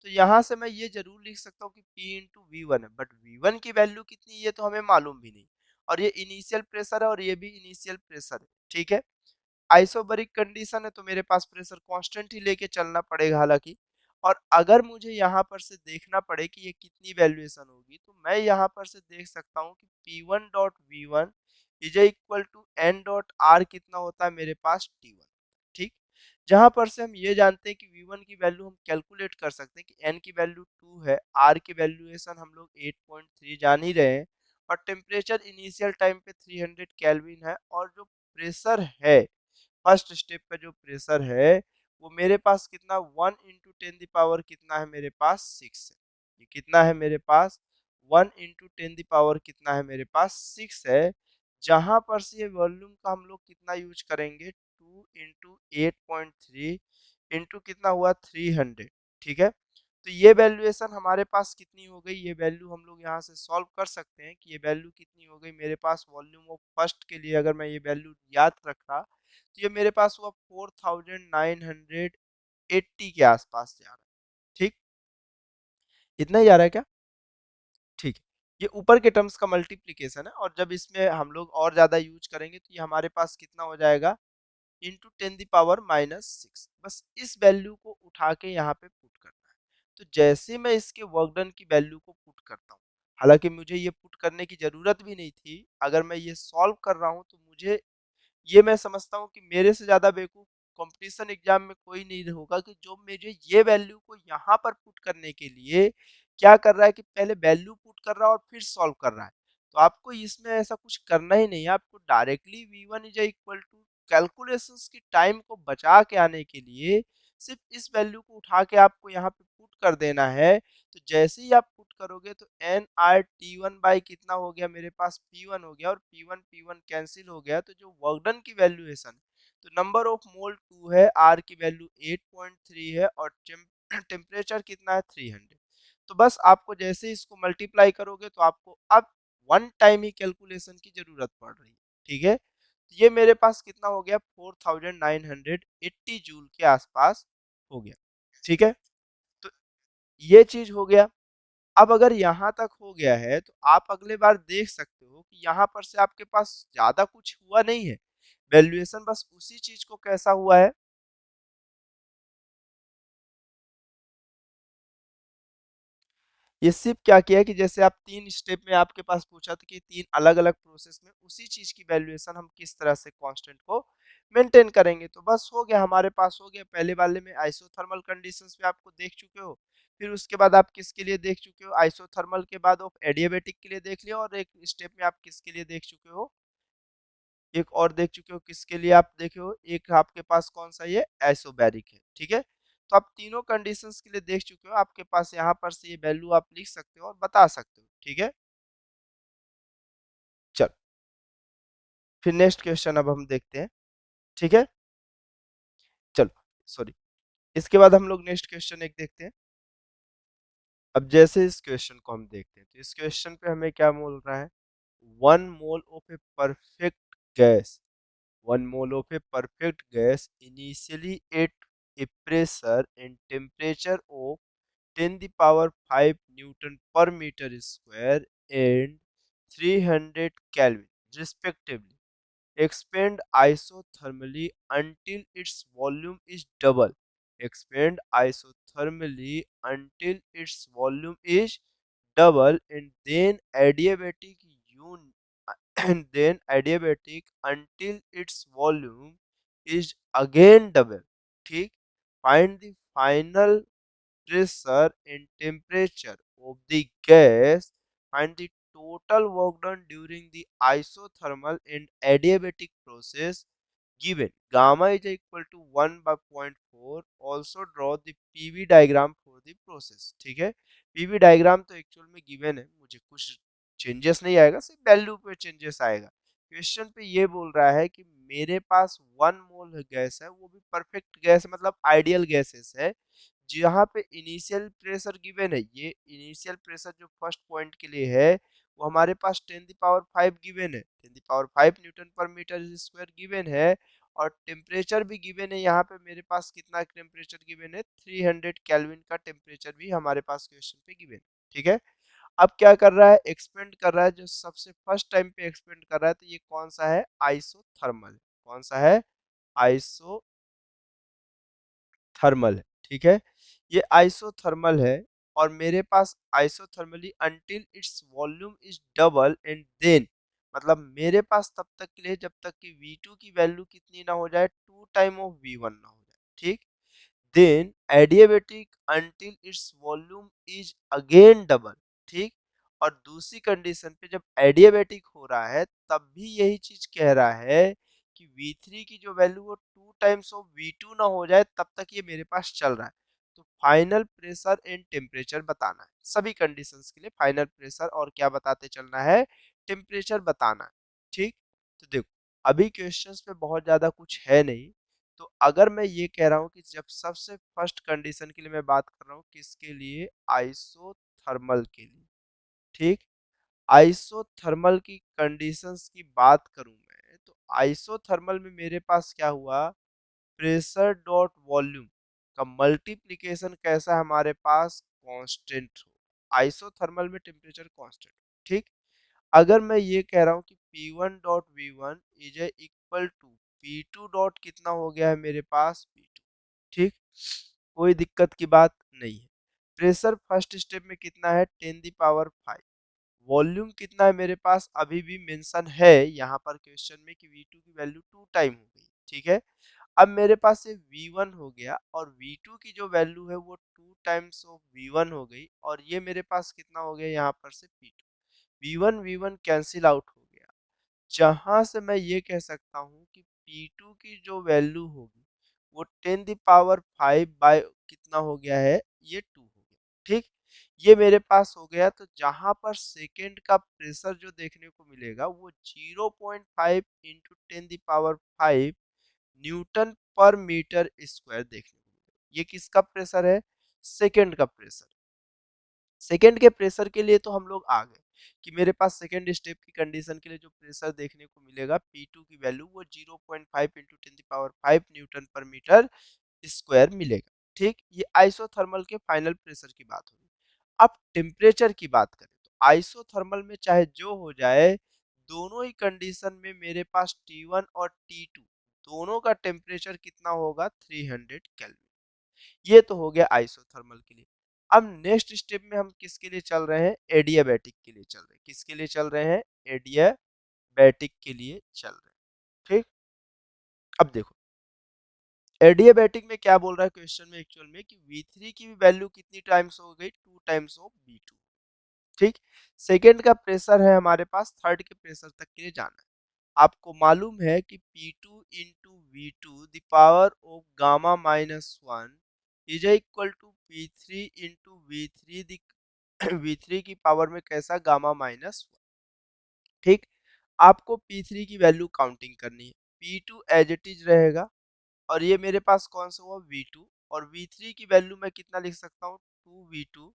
Speaker 1: तो यहाँ से मैं ये जरूर लिख सकता हूँ कि P इंटू वी है, बट V1 की वैल्यू कितनी ये तो हमें मालूम भी नहीं, और ये इनिशियल प्रेशर है और ये भी इनिशियल प्रेशर है। ठीक है, आइसोबरिक कंडीशन है तो मेरे पास प्रेशर कांस्टेंट ही लेके चलना पड़ेगा हालांकि, और अगर मुझे यहाँ पर से देखना पड़े कि ये कितनी वैल्यूएशन होगी तो मैं यहाँ पर से देख सकता हूँ कि P1 dot V1 is equal to N dot R कितना होता है मेरे पास T1। ठीक, जहां पर से हम ये जानते हैं कि V1 की वैल्यू हम कैलकुलेट कर सकते हैं कि N की वैल्यू 2 है, R की वैल्यूएशन हम लोग 8.3 जान ही रहे हैं, और टेम्परेचर इनिशियल टाइम पे 300 केल्विन है, और जो प्रेशर है फर्स्ट स्टेप का जो प्रेशर है वो मेरे पास कितना 1 × 10 कितना है मेरे पास 6 है। ये कितना है मेरे पास 1 × 10 कितना है मेरे पास 6 है। जहां पर से ये वॉल्यूम का हम लोग कितना यूज करेंगे 2 × 8.3 इंटू कितना हुआ 300। ठीक है, तो ये वैल्यूएशन हमारे पास कितनी हो गई, ये वैल्यू हम लोग यहाँ से सॉल्व कर सकते हैं कि ये वैल्यू कितनी हो गई मेरे पास वॉल्यूम ऑफ फर्स्ट के लिए। अगर मैं ये वैल्यू याद रखा तो ये मेरे पास हुआ 4980 के आसपास जा रहा है। ठीक, इतना ही जा रहा है क्या? ठीक है, ये ऊपर के टर्म्स का मल्टीप्लीकेशन है और जब इसमें हम लोग और ज्यादा यूज करेंगे तो ये हमारे पास कितना हो जाएगा इंटू 10⁻⁻6। बस इस वैल्यू को उठा के यहाँ पे पुट करना है। तो जैसे मैं इसके वर्क डन की वैल्यू को पुट करता हूँ, हालांकि मुझे ये पुट करने की जरूरत भी नहीं थी, अगर मैं ये सॉल्व कर रहा हूँ तो मुझे ये मैं समझता हूँ कि मेरे से ज़्यादा बेवकूफ़ कॉम्पिटिशन एग्जाम में कोई नहीं होगा कि जो मुझे ये वैल्यू को यहाँ पर पुट करने के लिए क्या कर रहा है कि पहले वैल्यू पुट कर रहा है और फिर सॉल्व कर रहा है। तो आपको इसमें ऐसा कुछ करना ही नहीं है, आपको directly V1 is equal to calculations की टाइम को बचा के आने के लिए सिर्फ इस वैल्यू को उठा के आपको यहाँ पे पुट कर देना है। तो जैसे ही आप पुट करोगे तो nRT1 बाई कितना हो गया मेरे पास P1 हो गया और P1 कैंसिल हो गया। तो जो वर्क डन की वैल्यूएशन तो नंबर ऑफ मोल 2 है, R की वैल्यू 8.3 है और टेम्परेचर कितना है 300। तो बस आपको जैसे इसको मल्टीप्लाई करोगे तो आपको अब वन टाइम ही कैलकुलेशन की जरूरत पड़ रही है। ठीक है, तो ये मेरे पास कितना हो गया 4980 जूल के आसपास हो गया। ठीक है, तो ये चीज हो गया। अब अगर यहाँ तक हो गया है तो आप अगले बार देख सकते हो कि यहाँ पर से आपके पास ज्यादा कुछ हुआ नहीं है, वैल्यूएशन बस उसी चीज को कैसा हुआ है। ये सिर्फ क्या किया है कि जैसे आप 3 स्टेप में आपके पास पूछा था कि 3 अलग-अलग प्रोसेस में उसी चीज की वैल्यूएशन हम किस तरह से कांस्टेंट को मेंटेन करेंगे। तो बस हो गया, हमारे पास हो गया। पहले वाले में आइसोथर्मल कंडीशंस में आपको देख चुके हो, फिर उसके बाद आप किसके लिए देख चुके हो, आइसोथर्मल के बाद आप एडियाबेटिक के लिए देख लिया और एक स्टेप में आप किसके लिए देख चुके हो, एक और देख चुके हो किसके लिए आप देखे हो, एक आपके पास कौन सा ये आइसोबैरिक है। ठीक है, तो आप तीनों कंडीशंस के लिए देख चुके हो, आपके पास यहाँ पर से ये वैल्यू आप लिख सकते हो और बता सकते हो। ठीक है, चलो फिर नेक्स्ट क्वेश्चन अब हम देखते हैं। ठीक है, चलो सॉरी, इसके बाद हम लोग नेक्स्ट क्वेश्चन एक देखते हैं। अब जैसे इस क्वेश्चन को हम देखते हैं तो इस क्वेश्चन पे हमें क्या बोल रहा है, 1 mole of a perfect gas, 1 mole of a perfect gas initially at a pressure and temperature of 10 the power 5 Newton per meter square and 300 Kelvin respectively. Expand isothermally until its volume is double. Expand isothermally until its volume is double and then adiabatic and then adiabatic until its volume is again double. ठीक, find the final pressure and temperature of the gas, find the total work done during the isothermal and adiabatic process given gamma is equal to 1 by 0.4. Also draw the PV diagram for the process. ठीक है, PV diagram तो actual में given है, मुझे कुछ changes नहीं आएगा, सिर्फ वैल्यू पे चेंजेस आएगा। क्वेश्चन पे ये बोल रहा है कि मेरे पास 1 मोल गैस है, वो भी परफेक्ट गैस मतलब आइडियल गैसेस है, जहाँ पे इनिशियल प्रेशर गिवन है। ये इनिशियल प्रेशर जो फर्स्ट पॉइंट के लिए है वो हमारे पास 10⁵ गिवन है, 10⁵ न्यूटन पर मीटर स्क्वायर गिवन है और टेम्परेचर भी गिवन है। यहाँ पे मेरे पास कितना टेम्परेचर गिवन है 300 केल्विन का टेम्परेचर भी हमारे पास क्वेश्चन पे गिवन है। ठीक है, अब क्या कर रहा है, एक्सपेंड कर रहा है, जो सबसे फर्स्ट टाइम पे एक्सपेंड कर रहा है तो ये कौन सा है आइसोथर्मल, कौन सा है आइसो थर्मल है। ठीक है, ये आइसोथर्मल है और मेरे पास isothermally until its volume is double and then मतलब मेरे पास तब तक के लिए जब तक कि V2 की वैल्यू कितनी ना हो जाए 2 टाइम ऑफ V1 ना हो जाए। ठीक, then adiabatic until its volume is again double. ठीक, और दूसरी कंडीशन पे जब एडियाबेटिक हो रहा है तब भी यही चीज कह रहा है कि कि V3 की जो वैल्यू वो 2 टाइम्स ऑफ V2 ना हो जाए तब तक ये मेरे पास चल रहा है। तो फाइनल प्रेशर एंड टेम्परेचर बताना है सभी कंडीशंस के लिए। फाइनल प्रेशर और क्या बताते चलना है, टेम्परेचर बताना है। ठीक, तो देखो अभी क्वेश्चंस में बहुत ज्यादा कुछ है नहीं। तो अगर मैं ये कह रहा हूँ कि जब सबसे फर्स्ट कंडीशन के लिए मैं बात कर रहा हूँ किसके लिए, आइसोथर्मल के लिए। ठीक, आइसोथर्मल की कंडीशंस की बात करूं मैं तो आइसोथर्मल में मेरे पास क्या हुआ, प्रेशर डॉट वॉल्यूम का मल्टीप्लिकेशन कैसा है हमारे पास, कांस्टेंट हो। आइसोथर्मल में टेम्परेचर कांस्टेंट। ठीक, अगर मैं ये कह रहा हूँ कि P1 dot V1 is equal to P2 dot कितना हो गया है मेरे पास P2। ठीक, कोई दिक्कत की बात नहीं है। प्रेशर फर्स्ट स्टेप में कितना है 10⁵। वॉल्यूम कितना है मेरे पास, अभी भी मेंशन है यहाँ पर क्वेश्चन में कि V2 की वैल्यू 2 टाइम हो गई। ठीक है, अब मेरे पास ये V1 हो गया और V2 की जो वैल्यू है वो 2 टाइम्स ऑफ V1 हो गई और ये मेरे पास कितना हो गया यहाँ पर से P2। V1 V1 cancel out हो गया, जहां से मैं ये कह सकता हूँ कि P2 की जो वैल्यू होगी वो 10⁵ बाय कितना हो गया है, ये 2 हो गया। ठीक, ये मेरे पास हो गया। तो जहां पर सेकेंड का प्रेशर जो देखने को मिलेगा वो 0.5 इंटू 10⁵ न्यूटन पर मीटर स्क्वायर देखने को मिलेगा। ये किसका प्रेशर है, सेकेंड का प्रेशर। सेकेंड के प्रेशर के लिए तो हम लोग आ गए कि मेरे पास सेकेंड स्टेप की कंडीशन के लिए जो प्रेशर देखने को मिलेगा P2 की वैल्यू वो 0.5 इंटू 10⁵ न्यूटन पर मीटर स्क्वायर मिलेगा। ठीक, ये आइसोथर्मल के फाइनल प्रेशर की बात होगी। अब टेम्परेचर की बात करें तो आइसोथर्मल में चाहे जो हो जाए, दोनों ही कंडीशन में मेरे पास T1 और T2 दोनों का टेम्परेचर कितना होगा, 300 केल्विन। ये तो हो गया आइसोथर्मल के लिए। अब नेक्स्ट स्टेप में हम किसके लिए चल रहे हैं, एडियाबैटिक के लिए चल रहे हैं। किसके लिए चल रहे हैं, एडियाबैटिक के लिए चल रहे हैं। ठीक, अब देखो एडियाबैटिक में क्या बोल रहा है क्वेश्चन में एक्चुअल में कि V3 की भी वैल्यू कितनी टाइम्स हो गई, 2 टाइम्स ऑफ V2। ठीक, सेकेंड का प्रेशर है हमारे पास, थर्ड के प्रेशर तक के लिए जाना है। आपको मालूम है कि P2 into V2 the power of gamma minus 1 is equal to P3 into V3 the V3 की पावर में कैसा, गामा माइनस 1। ठीक, आपको P3 की वैल्यू काउंटिंग करनी है। P2 एज इट इज रहेगा और ये मेरे पास कौन सा हुआ, V2। और V3 की वैल्यू मैं कितना लिख सकता हूँ, 2V2।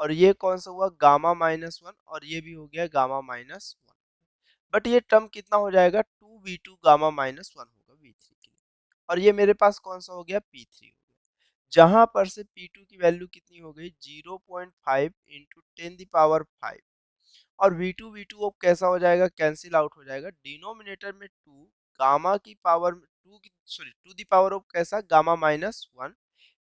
Speaker 1: और ये कौन सा हुआ, गामा माइनस 1 और ये भी हो गया गामा माइनस 1। बट ये टर्म कितना हो जाएगा, 2V2 गामा माइनस 1 होगा V3 के लिए। और ये मेरे पास कौन सा हो गया, P3 हो गया। जहां पर से P2 की वैल्यू कितनी हो गई, 0.5 इंटू 10⁵। और V2 अब कैसा हो जाएगा, कैंसिल आउट हो जाएगा। डिनोमिनेटर में 2 गामा की पावर 2 की सॉरी 2 दी पावर ऑफ कैसा, गामा माइनस 1,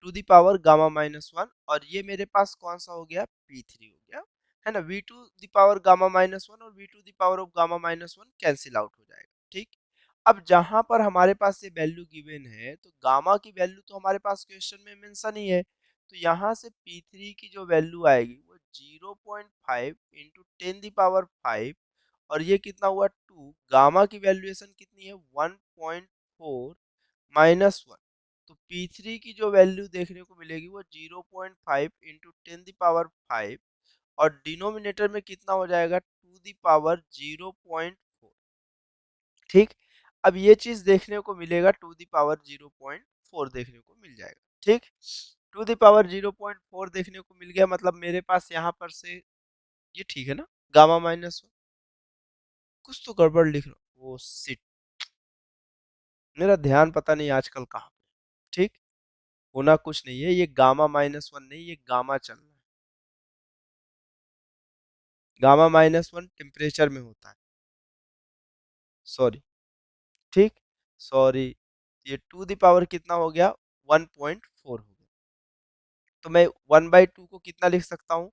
Speaker 1: 2 दी पावर गामा माइनस 1। और ये मेरे पास कौन सा हो गया, P3 हो गया, है ना। V2 the power gamma minus 1 और V2 the power of gamma minus 1 cancel out हो जाएगा। ठीक, अब जहां पर हमारे पास ये वैल्यू गिवन है तो गामा की वैल्यू तो हमारे पास क्वेश्चन में मेंशन ही है। तो यहाँ से P3 की जो वैल्यू आएगी वो 0.5 इंटू 10⁵। और ये कितना हुआ, 2। गामा की वैल्यूएशन कितनी है, 1.4 माइनस 1। तो P3 की जो वैल्यू देखने को मिलेगी वो 0.5 इंटू 10⁵। और डिनोमिनेटर में कितना हो जाएगा, 2⁵। ठीक, अब ये चीज देखने को मिलेगा, 2⁵ देखने को मिल जाएगा। ठीक, 2⁵ देखने को मिल गया, मतलब मेरे पास यहाँ पर से ये ठीक है ना, गामा माइनस 1। कुछ तो गड़बड़ लिख रहा हूँ, ओ सिट, मेरा ध्यान पता नहीं आजकल कहाँ पे। ठीक, होना कुछ नहीं है, ये गामा माइनस 1 नहीं, ये गामा चल रहा है। गामा माइनस 1 टेम्परेचर में होता है, सॉरी। ठीक, सॉरी, ये 2 कितना हो गया, 1.4 हो गया। तो मैं 1/2 को कितना लिख सकता हूँ,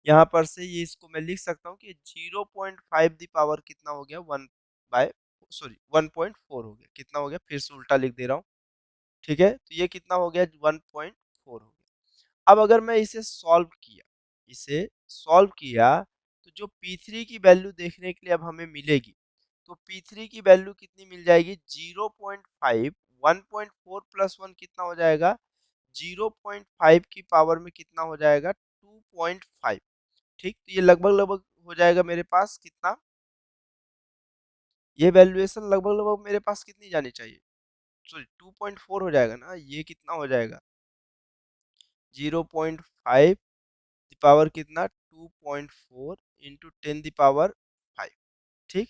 Speaker 1: यहाँ पर से ये इसको मैं लिख सकता हूँ कि 0.5 दी पावर कितना हो गया, 1/4 हो गया। कितना हो गया, फिर से उल्टा लिख दे रहा हूँ। ठीक है, तो ये कितना हो गया, 1.4 हो गया। अब अगर मैं इसे सॉल्व किया तो जो P3 की वैल्यू देखने के लिए अब हमें मिलेगी तो P3 की वैल्यू कितनी मिल जाएगी 0.5, 1.4 प्लस 1 कितना हो जाएगा 0.5 की पावर में कितना हो जाएगा 2.5। ठीक, तो ये लगभग लगभग हो जाएगा मेरे पास कितना, ये वैल्यूएशन लगभग लगभग मेरे पास कितनी जानी चाहिए, सॉरी 2.4 हो जाएगा ना, ये कितना हो जाएगा 0.5 द पावर कितना 2.4 इंटू 10 द पावर 5। ठीक,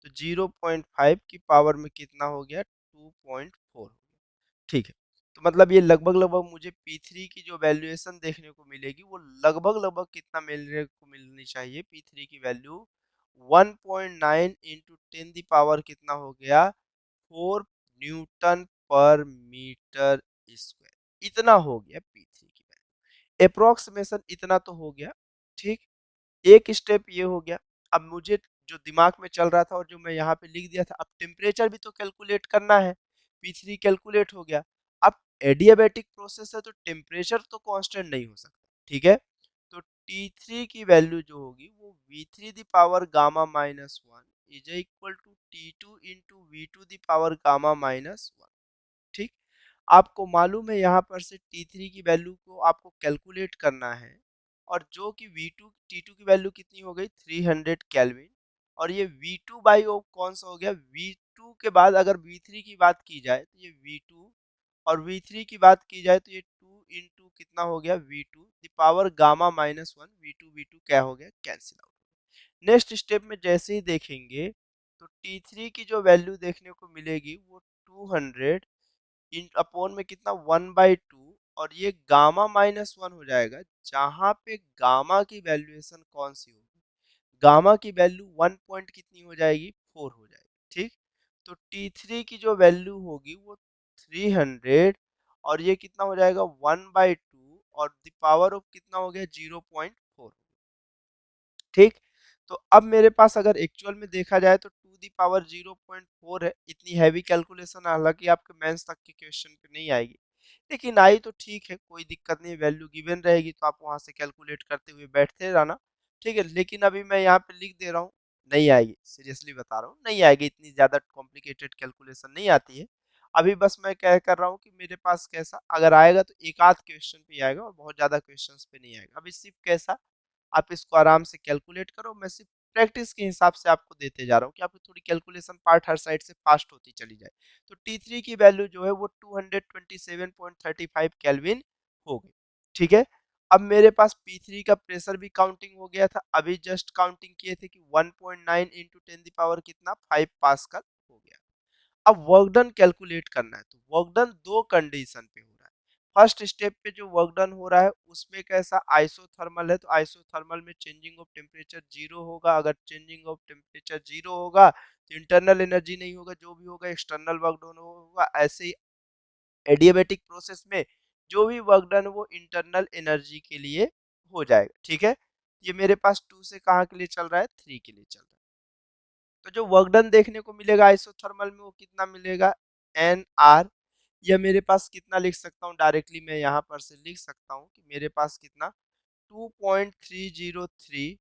Speaker 1: तो 0.5 की पावर में कितना हो गया 2.4। ठीक है, तो मतलब ये लगभग लगभग मुझे P3 की जो वैल्यूएशन देखने को मिलेगी वो लगभग लगभग कितना मिलने को मिलनी चाहिए, P3 की वैल्यू 1.9 इंटू 10 द पावर कितना हो गया 4 न्यूटन पर मीटर स्क्वायर, इतना हो गया P3 की वैल्यू, अप्रोक्सीमेशन इतना तो हो गया। ठीक, एक स्टेप ये हो गया। अब मुझे जो दिमाग में चल रहा था और जो मैं यहाँ पे लिख दिया था, अब टेम्परेचर भी तो कैलकुलेट करना है, P3 कैलकुलेट हो गया। अब एडियाबैटिक प्रोसेस है तो टेम्परेचर तो कांस्टेंट नहीं हो सकता, ठीक है, तो T3 की वैल्यू जो होगी वो V3 the power gamma minus 1 is equal to T2 into V2 the power gamma minus 1। ठीक, आपको मालूम है यहाँ पर से T3 की वैल्यू को आपको कैलकुलेट करना है, और जो कि V2 T2 की वैल्यू कितनी हो गई 300 केल्विन, और ये V2 बाई ओ कौन सा हो गया V2 के बाद अगर V3 की बात की जाए तो ये V2, और V3 की बात की जाए तो ये 2 इंटू कितना हो गया V2 the power gamma minus 1, V2 क्या हो गया कैंसिल आउट। नेक्स्ट स्टेप में जैसे ही देखेंगे तो T3 की जो वैल्यू देखने को मिलेगी वो 200 इन अपॉन में कितना 1/2, और ये गामा माइनस 1 हो जाएगा, जहां पे गामा की वैल्यूएशन कौन सी होगी, गामा की वैल्यू 1 पॉइंट कितनी हो जाएगी 4 हो जाएगी। ठीक, तो T3 की जो वैल्यू होगी वो 300, और ये कितना हो जाएगा 1/2, और द पावर ऑफ कितना हो गया 0.4। ठीक, तो अब मेरे पास अगर एक्चुअल में देखा जाए तो 2 दी पावर 0.4 है, इतनी हैवी कैलकुलेशन हालांकि आपके मेंस तक के क्वेश्चन पे नहीं आएगी, लेकिन आई तो ठीक है, कोई दिक्कत नहीं, वैल्यू गिवन रहेगी तो आप वहां से कैलकुलेट करते हुए बैठते रहना। ठीक है, लेकिन अभी मैं यहाँ पे लिख दे रहा हूँ, नहीं आएगी, सीरियसली बता रहा हूँ नहीं आएगी, इतनी ज्यादा कॉम्प्लिकेटेड कैलकुलेशन नहीं आती है। अभी बस मैं क्या कर रहा हूँ कि मेरे पास कैसा अगर आएगा तो एक आध क्वेश्चन पे आएगा और बहुत ज्यादा क्वेश्चंस पे नहीं आएगा। अभी सिर्फ कैसा आप इसको आराम से कैलकुलेट करो, मैं सिर्फ प्रैक्टिस के हिसाब से आपको देते जा रहा हूँ कि आपकी थोड़ी कैलकुलेशन पार्ट हर साइड से फास्ट होती चली जाए। तो T3 की वैल्यू जो है वो 227.35 केल्विन हो गई। ठीक है, अब मेरे पास P3 का प्रेशर भी काउंटिंग हो गया था, अभी जस्ट काउंटिंग किए थे कि 1.9 इंटू 10 दी पावर कितना 5 पास्कल हो गया। अब वर्क डन कैलकुलेट करना है, तो वर्क डन दो कंडीशन पे हो रहा है। फर्स्ट स्टेप पे जो वर्क डन हो रहा है उसमें कैसा आइसोथर्मल है, तो आइसोथर्मल में चेंजिंग ऑफ टेम्परेचर जीरो होगा, अगर चेंजिंग ऑफ टेम्परेचर जीरो होगा तो इंटरनल एनर्जी नहीं होगा, जो भी होगा एक्सटर्नल वर्क डन होगा। ऐसे ही एडियाबैटिक प्रोसेस में जो भी वर्क डन वो इंटरनल एनर्जी के लिए हो जाएगा। ठीक है, ये मेरे पास 2 से कहाँ के लिए चल रहा है 3 के लिए चल रहा है। तो जो वर्क डन देखने को मिलेगा आइसोथर्मल में वो कितना मिलेगा एन आर, या मेरे पास कितना लिख सकता हूँ डायरेक्टली मैं यहाँ पर से लिख सकता हूँ कि मेरे पास कितना 2.303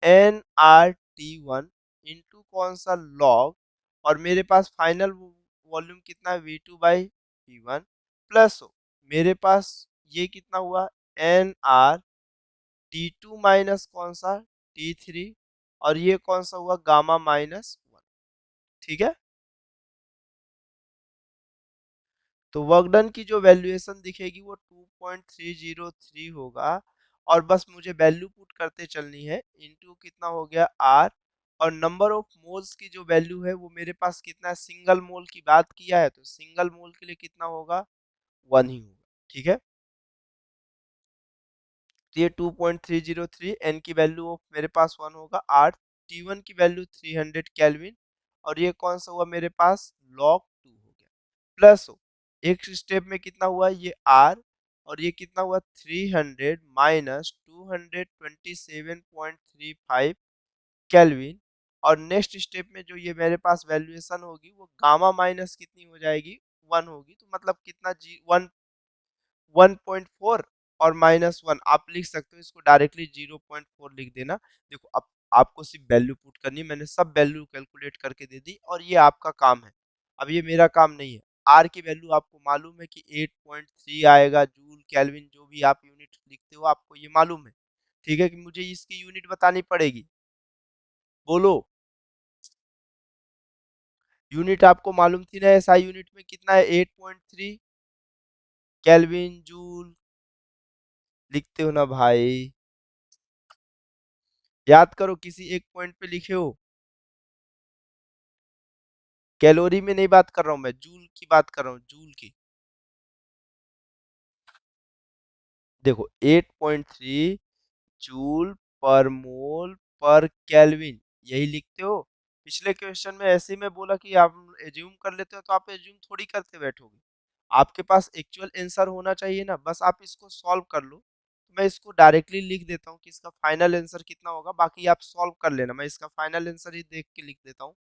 Speaker 1: N R T one into कौन सा लॉग, और मेरे पास फाइनल वॉल्यूम कितना है V2/P1 प्लस हो मेरे पास ये कितना हुआ एन आर T2 माइनस कौन सा T3, और ये कौन सा हुआ गामा माइनस 1। ठीक है, तो वर्क डन की जो वैल्यूएशन दिखेगी वो 2.303 होगा, और बस मुझे वैल्यू पुट करते चलनी है इनटू कितना हो गया आर, और नंबर ऑफ मोल्स की जो वैल्यू है वो मेरे पास कितना है, सिंगल मोल की बात किया है तो सिंगल मोल के लिए कितना होगा 1 ही होगा। ठीक है, तो ये 2.303 एन की वैल्यू ऑफ मेरे पास 1 होगा, आर T1 की वैल्यू 300 केल्विन, और ये कौन सा हुआ मेरे पास लॉग 2 हो गया, प्लस हो एक स्टेप में कितना हुआ ये आर, और ये कितना हुआ 300 माइनस 227.35 केल्विन, और नेक्स्ट स्टेप में जो ये मेरे पास वैल्यूएशन होगी वो गामा माइनस कितनी हो जाएगी 1 होगी, तो मतलब कितना जी 1 1.4 और -1 आप लिख सकते हो, इसको डायरेक्टली 0.4 लिख देना। देखो अब आपको सिर्फ वैल्यू पुट करनी है, मैंने सब वैल्यू कैलकुलेट करके दे दी और ये आपका काम है। अब ये मेरा काम नहीं है। आर की वैल्यू आपको मालूम है कि 8.3 आएगा, जूल केल्विन जो भी आप यूनिट लिखते हो आपको ये मालूम है। ठीक है कि मुझे इसकी यूनिट बतानी पड़ेगी, बोलो। यूनिट आपको मालूम थी ना, एसआई यूनिट में कितना है, 8.3 केल्विन जूल, लिखते हो ना भाई, याद करो किसी एक पॉइंट पे लिखे हो। कैलोरी में नहीं बात कर रहा हूं मैं, जूल की बात कर रहा हूं, जूल की। देखो 8.3 जूल पर मोल पर केल्विन, यही लिखते हो। पिछले क्वेश्चन में ऐसे ही मैं बोला कि आप एज्यूम कर लेते हो, तो आप एज्यूम थोड़ी करते बैठोगे, आपके पास एक्चुअल आंसर होना चाहिए ना। बस आप इसको सॉल्व कर लो। मैं इसको डायरेक्टली लिख देता हूँ कि इसका फाइनल आंसर कितना होगा, बाकी आप सॉल्व कर लेना। मैं इसका फाइनल आंसर ही देख के लिख देता हूँ।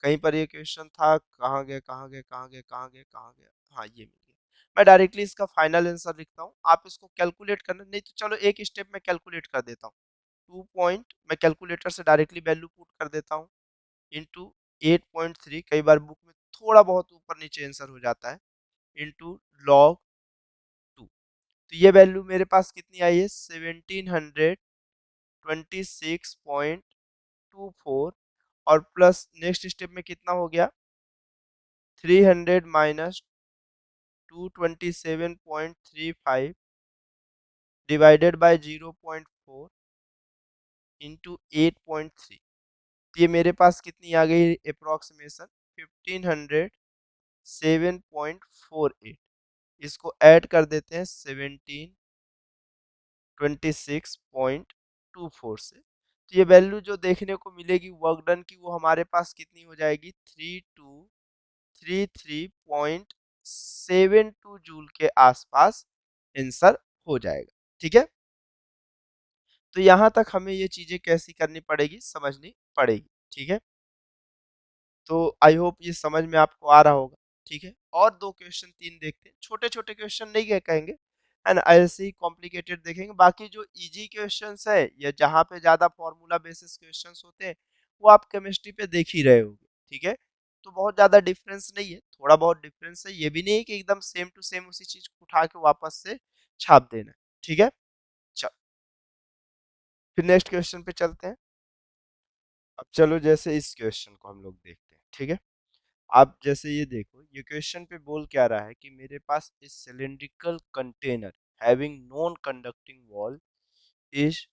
Speaker 1: कहीं पर ये क्वेश्चन था, कहाँ गया कहाँ गया कहाँ गया कहाँ गया कहाँ गया, हाँ ये मिल गया। मैं डायरेक्टली इसका फाइनल आंसर लिखता हूँ, आप इसको कैलकुलेट करना, नहीं तो चलो एक स्टेप में कैलकुलेट कर देता हूँ। 2 पॉइंट मैं कैलकुलेटर से डायरेक्टली वैल्यू पुट कर देता हूँ, इंटू 8.3, कई बार बुक में थोड़ा बहुत ऊपर नीचे आंसर हो जाता है, इंटू लॉग 2। तो ये वैल्यू मेरे पास कितनी आई है, 1726.24, और प्लस नेक्स्ट स्टेप में कितना हो गया, 300 माइनस 227.35 डिवाइडेड बाय 0.4 इंटू 8.3। ये मेरे पास कितनी आ गई अप्रोक्सीमेशन, 1507.48। इसको ऐड कर देते हैं 1726.24 से, तो ये वैल्यू जो देखने को मिलेगी वर्क डन की, वो हमारे पास कितनी हो जाएगी, 3233.72 जूल के आसपास आंसर हो जाएगा। ठीक है, तो यहां तक हमें ये चीजें कैसी करनी पड़ेगी, समझनी पड़ेगी। ठीक है, तो आई होप ये समझ में आपको आ रहा होगा। ठीक है, और दो क्वेश्चन तीन देखते हैं, छोटे छोटे क्वेश्चन नहीं कहेंगे, है ना, ऐसे ही कॉम्प्लिकेटेड देखेंगे। बाकी जो इजी क्वेश्चंस है या जहाँ पे ज्यादा फॉर्मूला बेसिस क्वेश्चंस होते हैं, वो आप केमिस्ट्री पे देख ही रहे होगे। ठीक है, तो बहुत ज्यादा डिफरेंस नहीं है, थोड़ा बहुत डिफरेंस है, ये भी नहीं है कि एकदम सेम टू सेम उसी चीज को उठा के वापस से छाप देना है। ठीक है, चल फिर नेक्स्ट क्वेश्चन पे चलते हैं। अब चलो जैसे इस क्वेश्चन को हम लोग देखते हैं। ठीक है, आप जैसे ये देखो, ये क्वेश्चन पे बोल क्या रहा है कि मेरे पास इस cylindrical container having non conducting wall is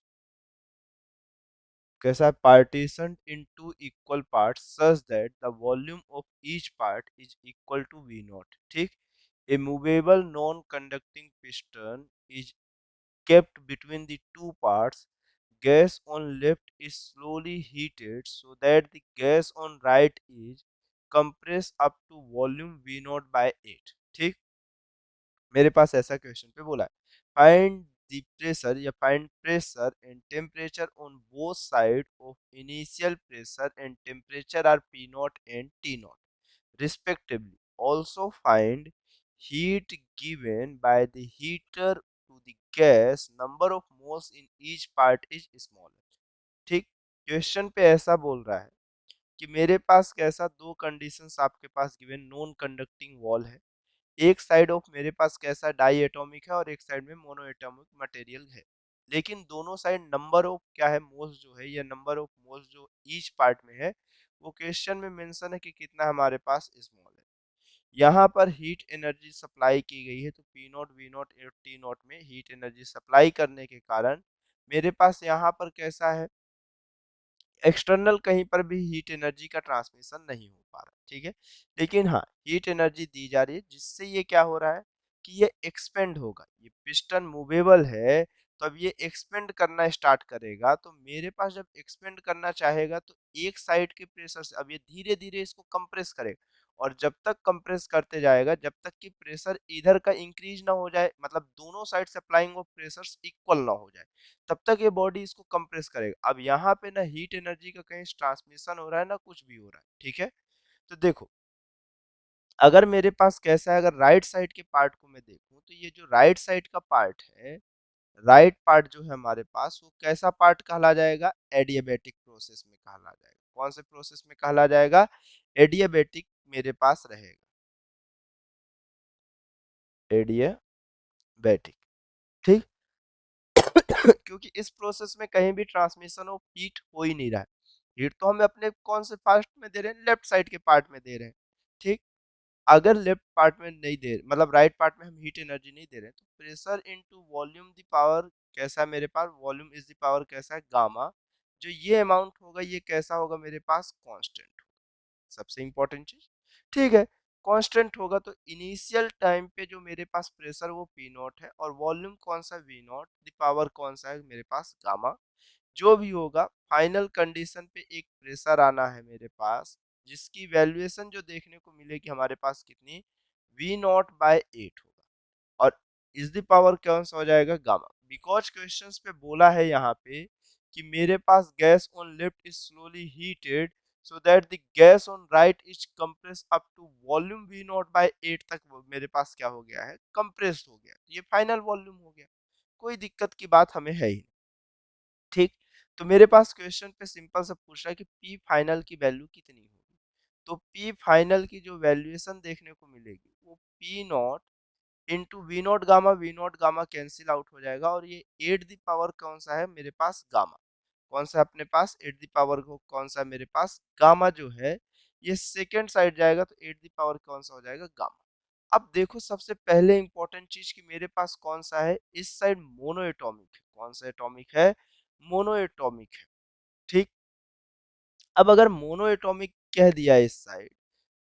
Speaker 1: कैसा, partition into equal parts such that the volume of each part is equal to V not. ठीक, a movable non conducting piston is kept between the two parts. Gas on left is slowly heated so that the gas on right is compressed up to volume V naught by 8। ठीक, मेरे पास ऐसा question पे बोला है, find the pressure या find pressure and temperature on both side of initial pressure and temperature are P not and T not respectively. Also find heat given by the heater to the gas, number of moles in each part is smaller। ठीक, question पे ऐसा बोल रहा है कि मेरे पास कैसा दो कंडीशंस आपके पास गिवन, नॉन कंडक्टिंग वॉल है, एक साइड ऑफ मेरे पास कैसा डाई एटॉमिक है और एक साइड में मोनो एटॉमिक मटेरियल है, लेकिन दोनों साइड नंबर ऑफ क्या है, मोल्स जो है, या नंबर ऑफ मोल्स जो ईच पार्ट में है, वो क्वेश्चन में मेंशन है कि कितना हमारे पास स्मॉल है। यहाँ पर हीट एनर्जी सप्लाई की गई है, तो पी नॉट वी नॉट और टी नॉट में हीट एनर्जी सप्लाई करने के कारण मेरे पास यहाँ पर कैसा है, एक्सटर्नल कहीं पर भी हीट एनर्जी का ट्रांसमिशन नहीं हो पा रहा। ठीक है, लेकिन हाँ हीट एनर्जी दी जा रही है, जिससे ये क्या हो रहा है कि ये एक्सपेंड होगा, ये पिस्टन मूवेबल है, तो अब ये एक्सपेंड करना स्टार्ट करेगा। तो मेरे पास जब एक्सपेंड करना चाहेगा तो एक साइड के प्रेशर से अब ये धीरे धीरे इसको कंप्रेस करेगा, और जब तक कंप्रेस करते जाएगा जब तक कि प्रेशर इधर का इंक्रीज ना हो जाए, मतलब दोनों साइड से अप्लाइंग ऑफ प्रेशर्स इक्वल ना हो जाए, तब तक ये बॉडी इसको कंप्रेस करेगा। अब यहाँ पे ना हीट एनर्जी का कहीं ट्रांसमिशन हो रहा है ना कुछ भी हो रहा है। ठीक है, तो देखो अगर मेरे पास कैसा है, अगर राइट साइड के पार्ट को मैं देखूं, तो ये जो राइट साइड का पार्ट है राइट पार्ट जो है हमारे पास वो कैसा पार्ट कहला जाएगा, एडियाबेटिक प्रोसेस में कहला जाएगा। कौन से प्रोसेस में कहला जाएगा, एडियाबेटिक मेरे पास रहेगा, एडियाबेटिक। ठीक। क्योंकि इस प्रोसेस में कहीं भी ट्रांसमिशन ऑफ हीट हो ही नहीं रहा है। हीट तो हमें अपने कौन से पार्ट में दे रहे हैं, लेफ्ट साइड के पार्ट में दे रहे हैं। ठीक। अगर लेफ्ट पार्ट में नहीं दे, मतलब राइट पार्ट में हम हीट एनर्जी नहीं दे रहे हैं, तो pressure into volume the power कैसा है मेरे पास, वॉल्यूम इज द पावर कैसा है, गामा। जो ये अमाउंट होगा ये कैसा होगा मेरे पास, कांस्टेंट। सबसे इंपॉर्टेंट चीज। ठीक है। कांस्टेंट होगा तो इनिशियल टाइम पे जो मेरे पास प्रेशर वो पी नॉट है, और वॉल्यूम कौन सा, वी नॉट, द पावर कौन सा है मेरे पास, गामा। जो भी होगा फाइनल कंडीशन पे एक प्रेशर आना है मेरे पास, जिसकी वैल्यूएशन जो देखने को मिलेगी हमारे पास कितनी, वी नॉट बाय 8 होगा, और इज द पावर कौन सा हो जाएगा, गामा। बिकॉज क्वेश्चंस पे बोला है यहाँ पे कि मेरे पास gas on left is slowly heated so that the gas on right is compress up to volume V not by 8 तक, वो मेरे पास क्या हो गया है, कंप्रेस्ड हो गया। ये फाइनल वॉल्यूम हो गया, कोई दिक्कत की बात हमें है ही। ठीक। तो मेरे पास क्वेश्चन पे सिंपल सा पूछ रहा है कि पी फाइनल की वैल्यू कितनी होगी। तो पी फाइनल की जो वैल्यूएशन देखने को मिलेगी वो P not into V not gamma cancel out हो जाएगा, और ये 8 दी पावर कौन सा है मेरे पास, गामा। कौन सा है अपने पास, 8 दी पावर को कौन सा है मेरे पास, गामा जो है, ये सेकेंड साइड जाएगा तो 8 दी पावर कौन सा हो जाएगा, गामा। अब देखो सबसे पहले इंपॉर्टेंट चीज कि मेरे पास कौन सा है, इस साइड मोनो एटॉमिक है। कौन सा एटॉमिक है, मोनो एटॉमिक है। ठीक। अब अगर मोनो एटॉमिक कह दिया इस साइड,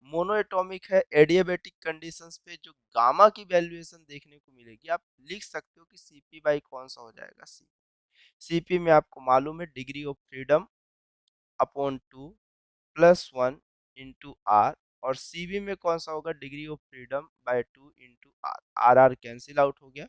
Speaker 1: मोनो एटॉमिक है, एडियाबेटिक कंडीशंस पे जो गामा की वैल्यूएशन देखने को मिलेगी, आप लिख सकते हो कि सीपी बाई कौन सा हो जाएगा, सी। सीपी में आपको मालूम है degree of freedom upon 2 plus 1 into R, और सीबी में कौन सा होगा, degree of freedom by 2 into R. R R cancel out हो गया,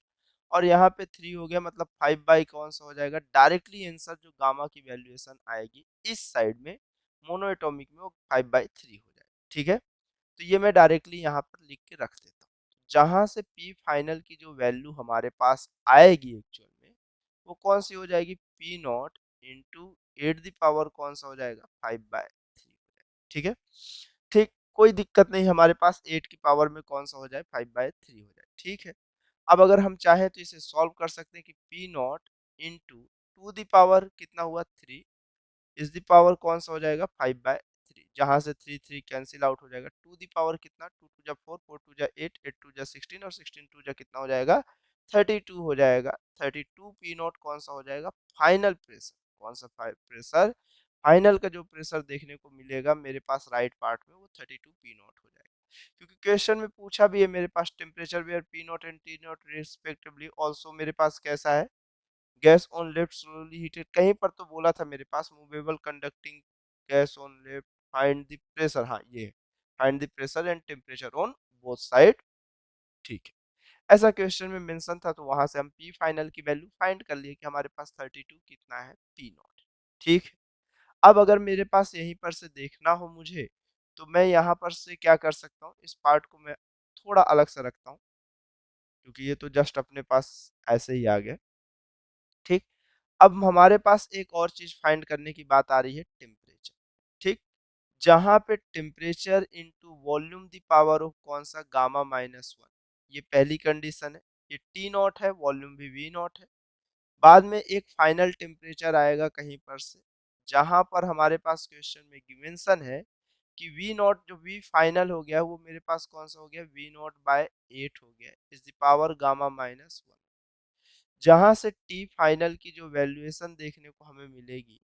Speaker 1: और यहाँ पे 3 हो गया, मतलब 5 बाई कौन सा हो जाएगा, डायरेक्टली आंसर जो गामा की वैल्यूएशन आएगी इस साइड में मोनो एटॉमिक में, वो 5/3 हो जाएगा। ठीक है। तो ये मैं डायरेक्टली यहाँ पर लिख के रख देता हूँ। जहां से पी फाइनल की जो वैल्यू हमारे पास आएगी एक्चुअल में, वो कौन सी हो जाएगी, P not into 8 the power कौन सा हो जाएगा, 5/3 हो जाएगा। ठीक है। ठीक, कोई दिक्कत नहीं, हमारे पास 8 की पावर में कौन सा हो जाए, 5/3 हो जाए। ठीक है। अब अगर हम चाहें तो इसे सॉल्व कर सकते हैं कि P not into 2 the power कितना हुआ, 3, इस दी पावर कौन सा हो जाएगा, 5/3। जहां से 3 3 कैंसिल आउट हो जाएगा, 2 दी पावर कितना, 2 टू जा 4, 4 टू जा 8, 8 टू जा 16, और 16 टू जा कितना हो जाएगा, 32 हो जाएगा। 32 पी नॉट कौन सा हो जाएगा, फाइनल प्रेशर। कौन सा प्रेशर, फाइनल का जो प्रेशर देखने को मिलेगा मेरे पास राइट पार्ट में, वो 32 पी नॉट हो जाएगा। क्योंकि क्वेश्चन में पूछा भी है मेरे पास temperature where P naught and T naught respectively also मेरे पास कैसा है, gas on left slowly heated. कहीं पर तो बोला था मेरे पास movable conducting gas on left, find the pressure, हाँ ये find the pressure and temperature on both side. ठीक है। ऐसा क्वेश्चन में मेंशन था, तो वहां से हम पी फाइनल की वैल्यू फाइंड कर लिए कि हमारे पास 32 कितना है, पी नॉट। ठीक है। अब अगर मेरे पास यहीं पर से देखना हो मुझे, तो मैं यहाँ पर से क्या कर सकता हूँ, इस पार्ट को मैं थोड़ा अलग से रखता हूँ, क्योंकि ये तो जस्ट अपने पास ऐसे ही आ गया। ठीक। अब हमारे पास एक और चीज फाइंड करने की बात आ रही है, टेम्परेचर। ठीक। जहां पे temperature into volume the power of कौन सा, गामा-1, ये पहली कंडीशन है। ये टी नॉट है, वॉल्यूम भी वी नॉट है। बाद में एक फाइनल टेम्परेचर आएगा कहीं पर से, जहां पर हमारे पास क्वेश्चन में मेंशन है कि वी नॉट, जो वी फाइनल हो गया वो मेरे पास कौन सा हो गया, वी नॉट बाय 8 हो गया, इज द पावर गामा-1। जहां से टी फाइनल की जो वैल्यूएशन देखने को हमें मिलेगी,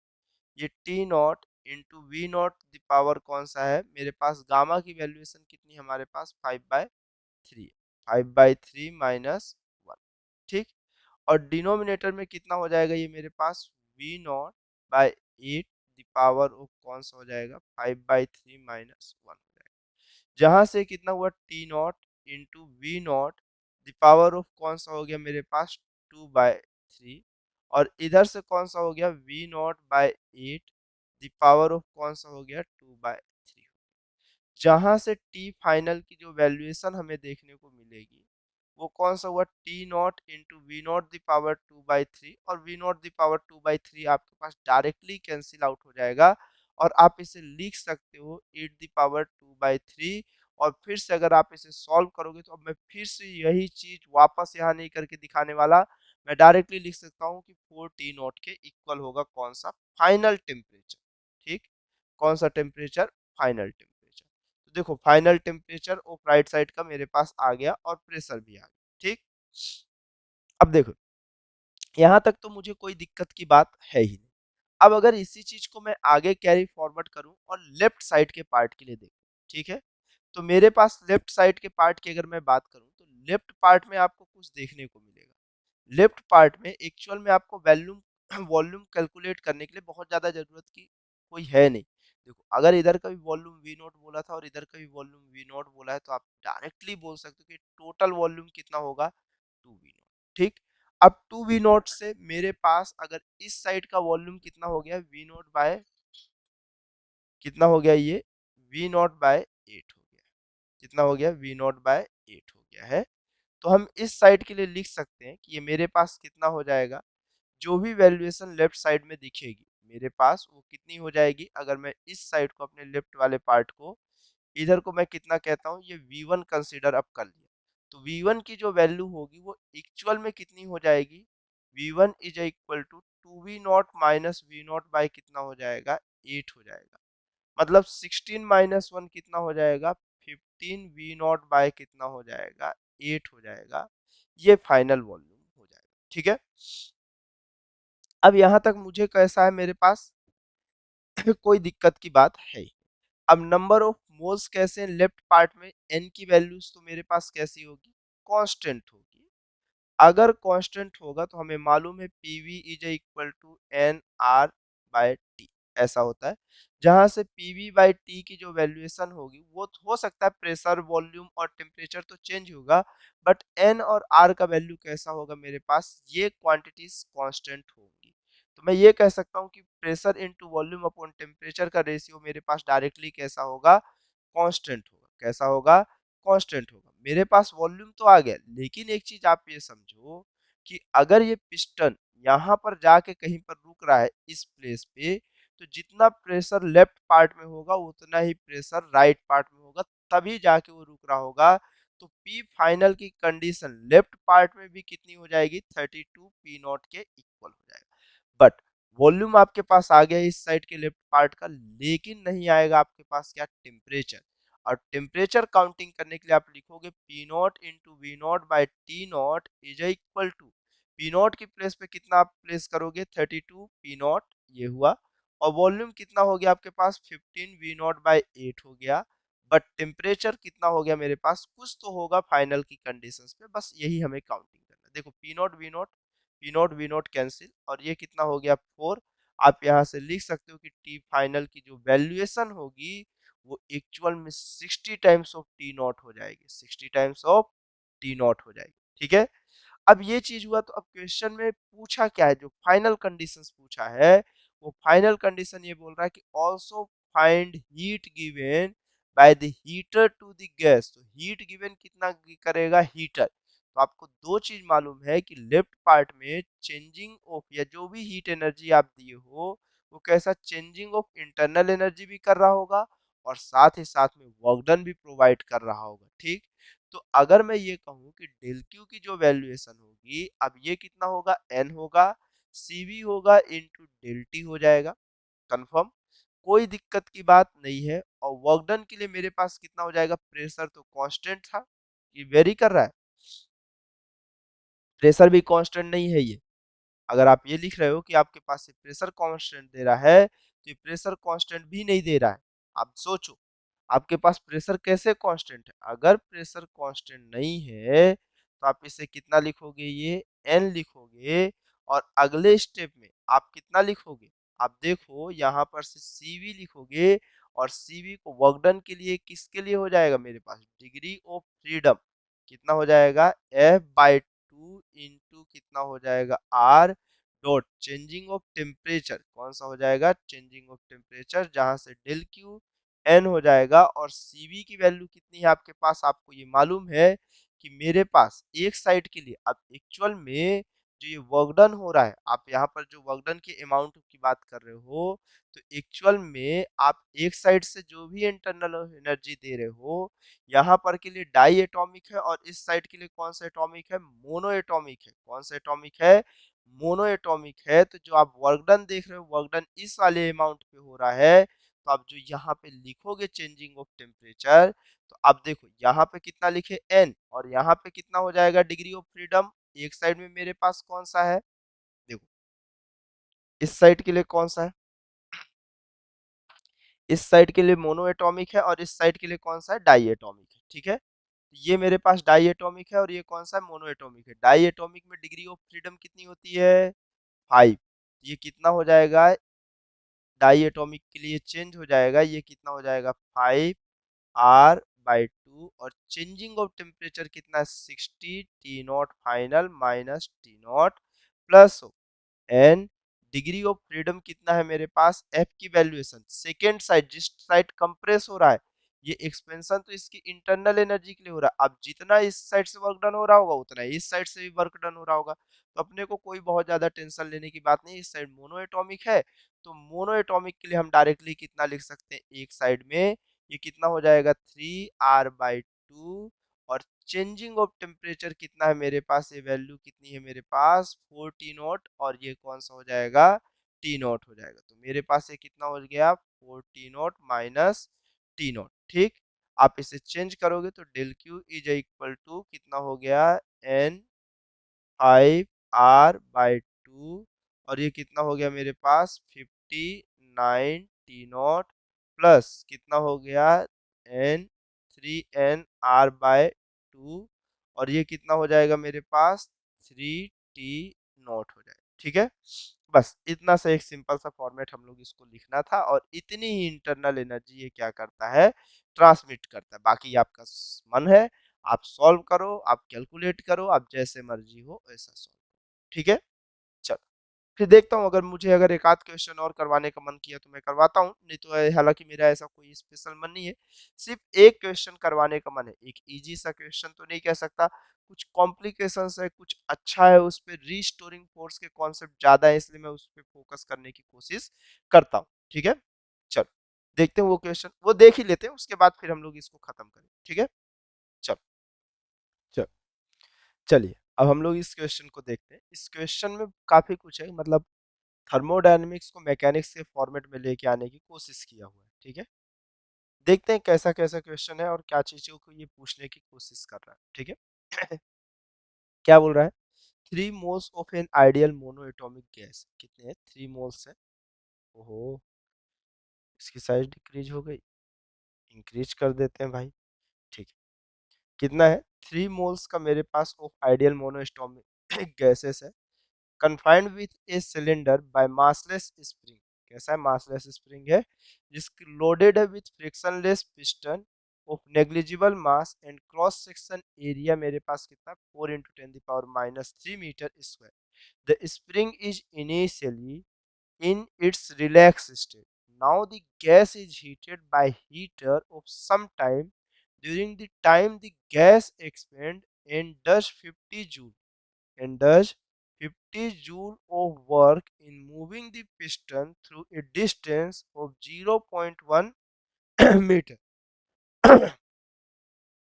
Speaker 1: ये T not into V not the power कौन सा है मेरे पास, गामा की वैल्यूएशन कितनी है हमारे पास, 5/3, 5/3 - 1। ठीक। और डिनोमिनेटर में कितना हो जाएगा ये मेरे पास, V not by 8 the power of कौन सा हो जाएगा, 5/3 - 1 हो जाएगा। जहां से कितना हुआ, T not into V not the power of कौन सा हो गया मेरे पास, 2/3, और इधर से कौन सा हो गया, V not by 8 the power of कौन सा हो गया, 2/3। जहां से टी फाइनल की जो वैल्यूएशन हमें देखने को मिलेगी वो कौन सा हुआ, T not into V not the power 2/3, और वी नॉट द पावर 2/3 आपके पास डायरेक्टली कैंसिल आउट हो जाएगा, और आप इसे लिख सकते हो 8 द पावर 2/3। और फिर से अगर आप इसे सॉल्व करोगे तो अब मैं फिर से यही चीज वापस यहाँ नहीं करके दिखाने वाला, मैं डायरेक्टली लिख सकता हूँ कि 4 T0 के इक्वल होगा कौन सा, फाइनल टेम्परेचर। ठीक, कौन सा टेम्परेचर, फाइनल टेम्परेचर। तो देखो final temperature of right side का मेरे पास आ गया और प्रेशर भी आ गया। ठीक, अब देखो यहाँ तक तो मुझे कोई दिक्कत की बात है ही नहीं। अब अगर इसी चीज को मैं आगे कैरी फॉरवर्ड करूं और लेफ्ट साइड के पार्ट के लिए देखूं, ठीक है, तो मेरे पास लेफ्ट साइड के पार्ट की अगर मैं बात करूं तो लेफ्ट पार्ट में आपको कुछ देखने को मिलेगा। लेफ्ट पार्ट में एक्चुअल में आपको वॉल्यूम वॉल्यूम कैलकुलेट करने के लिए बहुत ज़्यादा ज़रूरत की कोई है नहीं। देखो अगर इधर का भी वॉल्यूम वी नॉट बोला था और इधर का भी वॉल्यूम वी नॉट बोला है तो आप डायरेक्टली बोल सकते हो कि टोटल वॉल्यूम कितना होगा, 2 वी नॉट। ठीक, अब 2 वी नॉट से मेरे पास अगर इस साइड का वॉल्यूम कितना हो गया, वी नॉट बाय कितना हो गया, ये वी नॉट बाय 8 हो गया। कितना हो गया, वी नॉट बाय 8 हो गया है। तो हम इस साइड के लिए लिख सकते हैं कि ये मेरे पास कितना हो जाएगा, जो भी वैल्यूएशन लेफ्ट साइड में दिखेगी मेरे पास वो कितनी हो जाएगी, अगर मैं इस साइड को अपने लेफ्ट वाले पार्ट को इधर को मैं कितना कहता हूँ, ये V1 कंसीडर अब कर लिया, तो V1 की जो वैल्यू होगी वो एक्चुअल में कितनी हो जाएगी, V1 is equal to 2V0 minus V0 by कितना हो जाएगा, 8 हो जाएगा। मतलब 16 - 1 कितना हो जाएगा, 15V0 बाय कितना हो जाएगा, 8 हो जाएगा। ये फाइनल वॉल्यूम हो जाएगा। ठीक है, अब यहाँ तक मुझे कैसा है मेरे पास कोई दिक्कत की बात है ही। अब नंबर ऑफ मोल्स कैसे, लेफ्ट पार्ट में n की वैल्यूज तो मेरे पास कैसी होगी, कांस्टेंट होगी। अगर कांस्टेंट होगा तो हमें मालूम है PV is equal to N R by T, ऐसा होता है। जहां से पीवी बाय टी की जो वैल्यूएशन होगी वो हो सकता है प्रेशर वॉल्यूम और टेम्परेचर तो चेंज होगा, बट एन और आर का वैल्यू कैसा होगा मेरे पास, ये क्वांटिटीज कांस्टेंट होगी। तो मैं ये कह सकता हूँ कि pressure into volume upon temperature का रेशियो मेरे पास डायरेक्टली कैसा होगा, कांस्टेंट होगा। कैसा होगा, कांस्टेंट होगा। मेरे पास वॉल्यूम तो आ गया, लेकिन एक चीज आप ये समझो कि अगर ये पिस्टन यहाँ पर जाके कहीं पर रुक रहा है इस प्लेस पे, तो जितना प्रेशर लेफ्ट पार्ट में होगा उतना ही प्रेशर राइट पार्ट में होगा, तभी जाके वो रुक रहा होगा। तो पी फाइनल की कंडीशन लेफ्ट पार्ट में भी कितनी हो जाएगी, 32 P0 के इक्वल हो जाएगा। बट वॉल्यूम आपके पास आ गया इस साइड के लेफ्ट पार्ट का, लेकिन नहीं आएगा आपके पास क्या, टेम्परेचर। और टेम्परेचर काउंटिंग करने के लिए आप लिखोगे P not into V not by T not is equal to, P not की प्लेस पे कितना आप प्लेस करोगे, 32 P0, ये हुआ। और वॉल्यूम कितना हो गया आपके पास, 15 V0/8 हो गया। बट टेम्परेचर कितना हो गया मेरे पास, कुछ तो होगा फाइनल की कंडीशंस पे, बस यही हमें काउंटिंग करना। देखो P0 V0 कैंसिल, और ये कितना हो गया 4। आप यहाँ से लिख सकते हो कि टी फाइनल की जो वैल्यूएशन होगी वो एक्चुअल में 60 टाइम्स ऑफ T0 हो जाएगी, 60 टाइम्स ऑफ T0 हो जाएगी। ठीक है, अब ये चीज हुआ, तो अब क्वेश्चन में पूछा क्या है, जो फाइनल कंडीशंस पूछा है वो फाइनल कंडीशन ये बोल रहा है कि also find heat given by the heater to the gas. तो हीट गिवन कितना करेगा हीटर, तो आपको दो चीज मालूम है कि लेफ्ट पार्ट में चेंजिंग ऑफ या जो भी हीट एनर्जी आप दिए हो वो कैसा चेंजिंग ऑफ इंटरनल एनर्जी भी कर रहा होगा और साथ ही साथ में वर्क डन भी प्रोवाइड कर रहा होगा। ठीक, तो अगर मैं ये कहूँ कि डेल क्यू की जो वैल्यूएशन होगी, अब ये कितना होगा, एन होगा, सीवी होगा इनटू डेल टी हो जाएगा। कंफर्म, कोई दिक्कत की बात नहीं है। और वर्क डन के लिए मेरे पास कितना हो जाएगा, प्रेशर तो कांस्टेंट था, ये वेरी कर रहा है, प्रेशर भी कांस्टेंट नहीं है ये। अगर आप ये लिख रहे हो कि आपके पास ये प्रेशर कांस्टेंट दे रहा है, तो ये प्रेशर कांस्टेंट भी नहीं दे रहा है। आप सोचो आपके पास प्रेशर कैसे कांस्टेंट है, अगर प्रेशर कांस्टेंट नहीं है तो आप इसे कितना लिखोगे, ये एन लिखोगे। और अगले स्टेप में आप कितना लिखोगे, आप देखो यहाँ पर से सीवी लिखोगे, और सीवी को वर्क डन के लिए किसके लिए हो जाएगा मेरे पास, डिग्री ऑफ फ्रीडम कितना हो जाएगा, F/2 इंटू कितना हो जाएगा, R dot changing of temperature, कौन सा हो जाएगा, चेंजिंग ऑफ टेम्परेचर, जहां से डेल क्यू एन हो जाएगा। और सीवी की वैल्यू कितनी है आपके पास, आपको ये मालूम है कि मेरे पास एक साइड के लिए अब एक्चुअल में जो ये वर्क डन हो रहा है, आप यहाँ पर जो वर्क डन के अमाउंट की बात कर रहे हो, तो एक्चुअल में आप एक साइड से जो भी इंटरनल एनर्जी दे रहे हो, यहाँ पर के लिए डाई एटॉमिक है और इस साइड के लिए कौन सा एटॉमिक है, मोनो एटॉमिक है। कौन सा एटॉमिक है, मोनो एटॉमिक है। तो जो आप वर्क डन देख रहे हो, वर्क डन इस वाले अमाउंट पे हो रहा है। तो आप जो यहाँ पे लिखोगे चेंजिंग ऑफ टेम्परेचर, तो आप देखो यहाँ पे कितना लिखे n और यहाँ पे कितना हो जाएगा डिग्री ऑफ फ्रीडम। एक साइड में मेरे पास कौन सा है, देखो इस साइड के लिए कौन सा है, इस साइड के लिए मोनो एटॉमिक है और इस साइड के लिए कौन सा है, डाई एटॉमिक है। ठीक है, ये मेरे पास डाई एटॉमिक है और ये कौन सा है, मोनो एटॉमिक है। डाई एटॉमिक में डिग्री ऑफ फ्रीडम कितनी होती है, 5। ये कितना हो जाएगा, डाई एटॉमिक के लिए चेंज हो जाएगा, ये कितना हो जाएगा 5R/2 और चेंजिंग ऑफ टेम्परेचर कितना है 60 T not final minus T not plus N degree of freedom कितना है मेरे पास, एफ की वैल्यूएशन सेकेंड साइड जिस साइड कंप्रेस हो रहा है, ये एक्सपेंशन तो इसकी इंटरनल एनर्जी के लिए हो रहा है। अब जितना इस साइड से वर्क डन हो रहा होगा उतना इस साइड से भी वर्क डन हो रहा होगा। तो अपने को कोई बहुत ज्यादा टेंशन लेने की बात नहीं, इस साइड मोनो एटॉमिक है तो मोनो एटॉमिक के लिए हम डायरेक्टली कितना लिख सकते हैं, एक साइड में ये कितना हो जाएगा 3R/2 और चेंजिंग ऑफ टेम्परेचर कितना है मेरे पास, ये वैल्यू कितनी है मेरे पास 4 टी नॉट और ये कौन सा हो जाएगा टी नॉट हो जाएगा। तो मेरे पास ये कितना हो गया 4 T not minus T not. ठीक, आप इसे चेंज करोगे तो del Q is equal to कितना हो गया एन 5R/2 और ये कितना हो गया मेरे पास 59 टी नॉट प्लस कितना हो गया एन 3NR/2 और ये कितना हो जाएगा मेरे पास 3T नॉट हो जाएगा। ठीक है, बस इतना सा एक सिंपल सा फॉर्मेट हम लोग इसको लिखना था और इतनी ही इंटरनल एनर्जी ये क्या करता है, ट्रांसमिट करता है। बाकी आपका मन है, आप सॉल्व करो, आप कैलकुलेट करो, आप जैसे मर्जी हो वैसा सॉल्व करो। ठीक है, चलो फिर देखता हूँ, अगर मुझे अगर एक आध क्वेश्चन और करवाने का मन किया तो मैं करवाता हूँ, नहीं तो हालांकि मेरा ऐसा कोई स्पेशल मन नहीं है, सिर्फ एक क्वेश्चन करवाने का मन है। एक इजी सा क्वेश्चन तो नहीं कह सकता, कुछ कॉम्प्लिकेशंस है, कुछ अच्छा है, उस पर रीस्टोरिंग फोर्स के कॉन्सेप्ट ज्यादा है, इसलिए मैं उस पर फोकस करने की कोशिश करता हूँ। ठीक है, चलो देखते हैं वो क्वेश्चन, वो देख ही लेते हैं, उसके बाद फिर हम लोग इसको खत्म करें। ठीक है, चलो चलो चलिए अब हम लोग इस क्वेश्चन को देखते हैं। इस क्वेश्चन में काफी कुछ है, मतलब थर्मोडायनेमिक्स को मैकेनिक्स के फॉर्मेट में लेके आने की कोशिश किया हुआ है। ठीक है, देखते हैं कैसा कैसा क्वेश्चन है और क्या चीजों को ये पूछने की कोशिश कर रहा है। ठीक है क्या बोल रहा है, 3 moles of an ideal mono atomic gas, कितने हैं 3 मोल्स है। ओहो, इसकी साइज डिक्रीज हो गई, इंक्रीज कर देते हैं भाई। ठीक है, कितना है 3 मोल्स का मेरे पास of ideal mono atomic gases है, confined with a cylinder by massless spring। कैसा है, मासलेस स्प्रिंग है जिसकी लोडेड है with frictionless piston of negligible mass and cross section area मेरे पास कितना 4 × 10⁻³ metre square. The spring is initially in its relaxed state. Now the gas is heated by heater of some time. During the time the gas expands and does 50 joule and does 50 joule of work in moving the piston through a distance of 0.1 metre.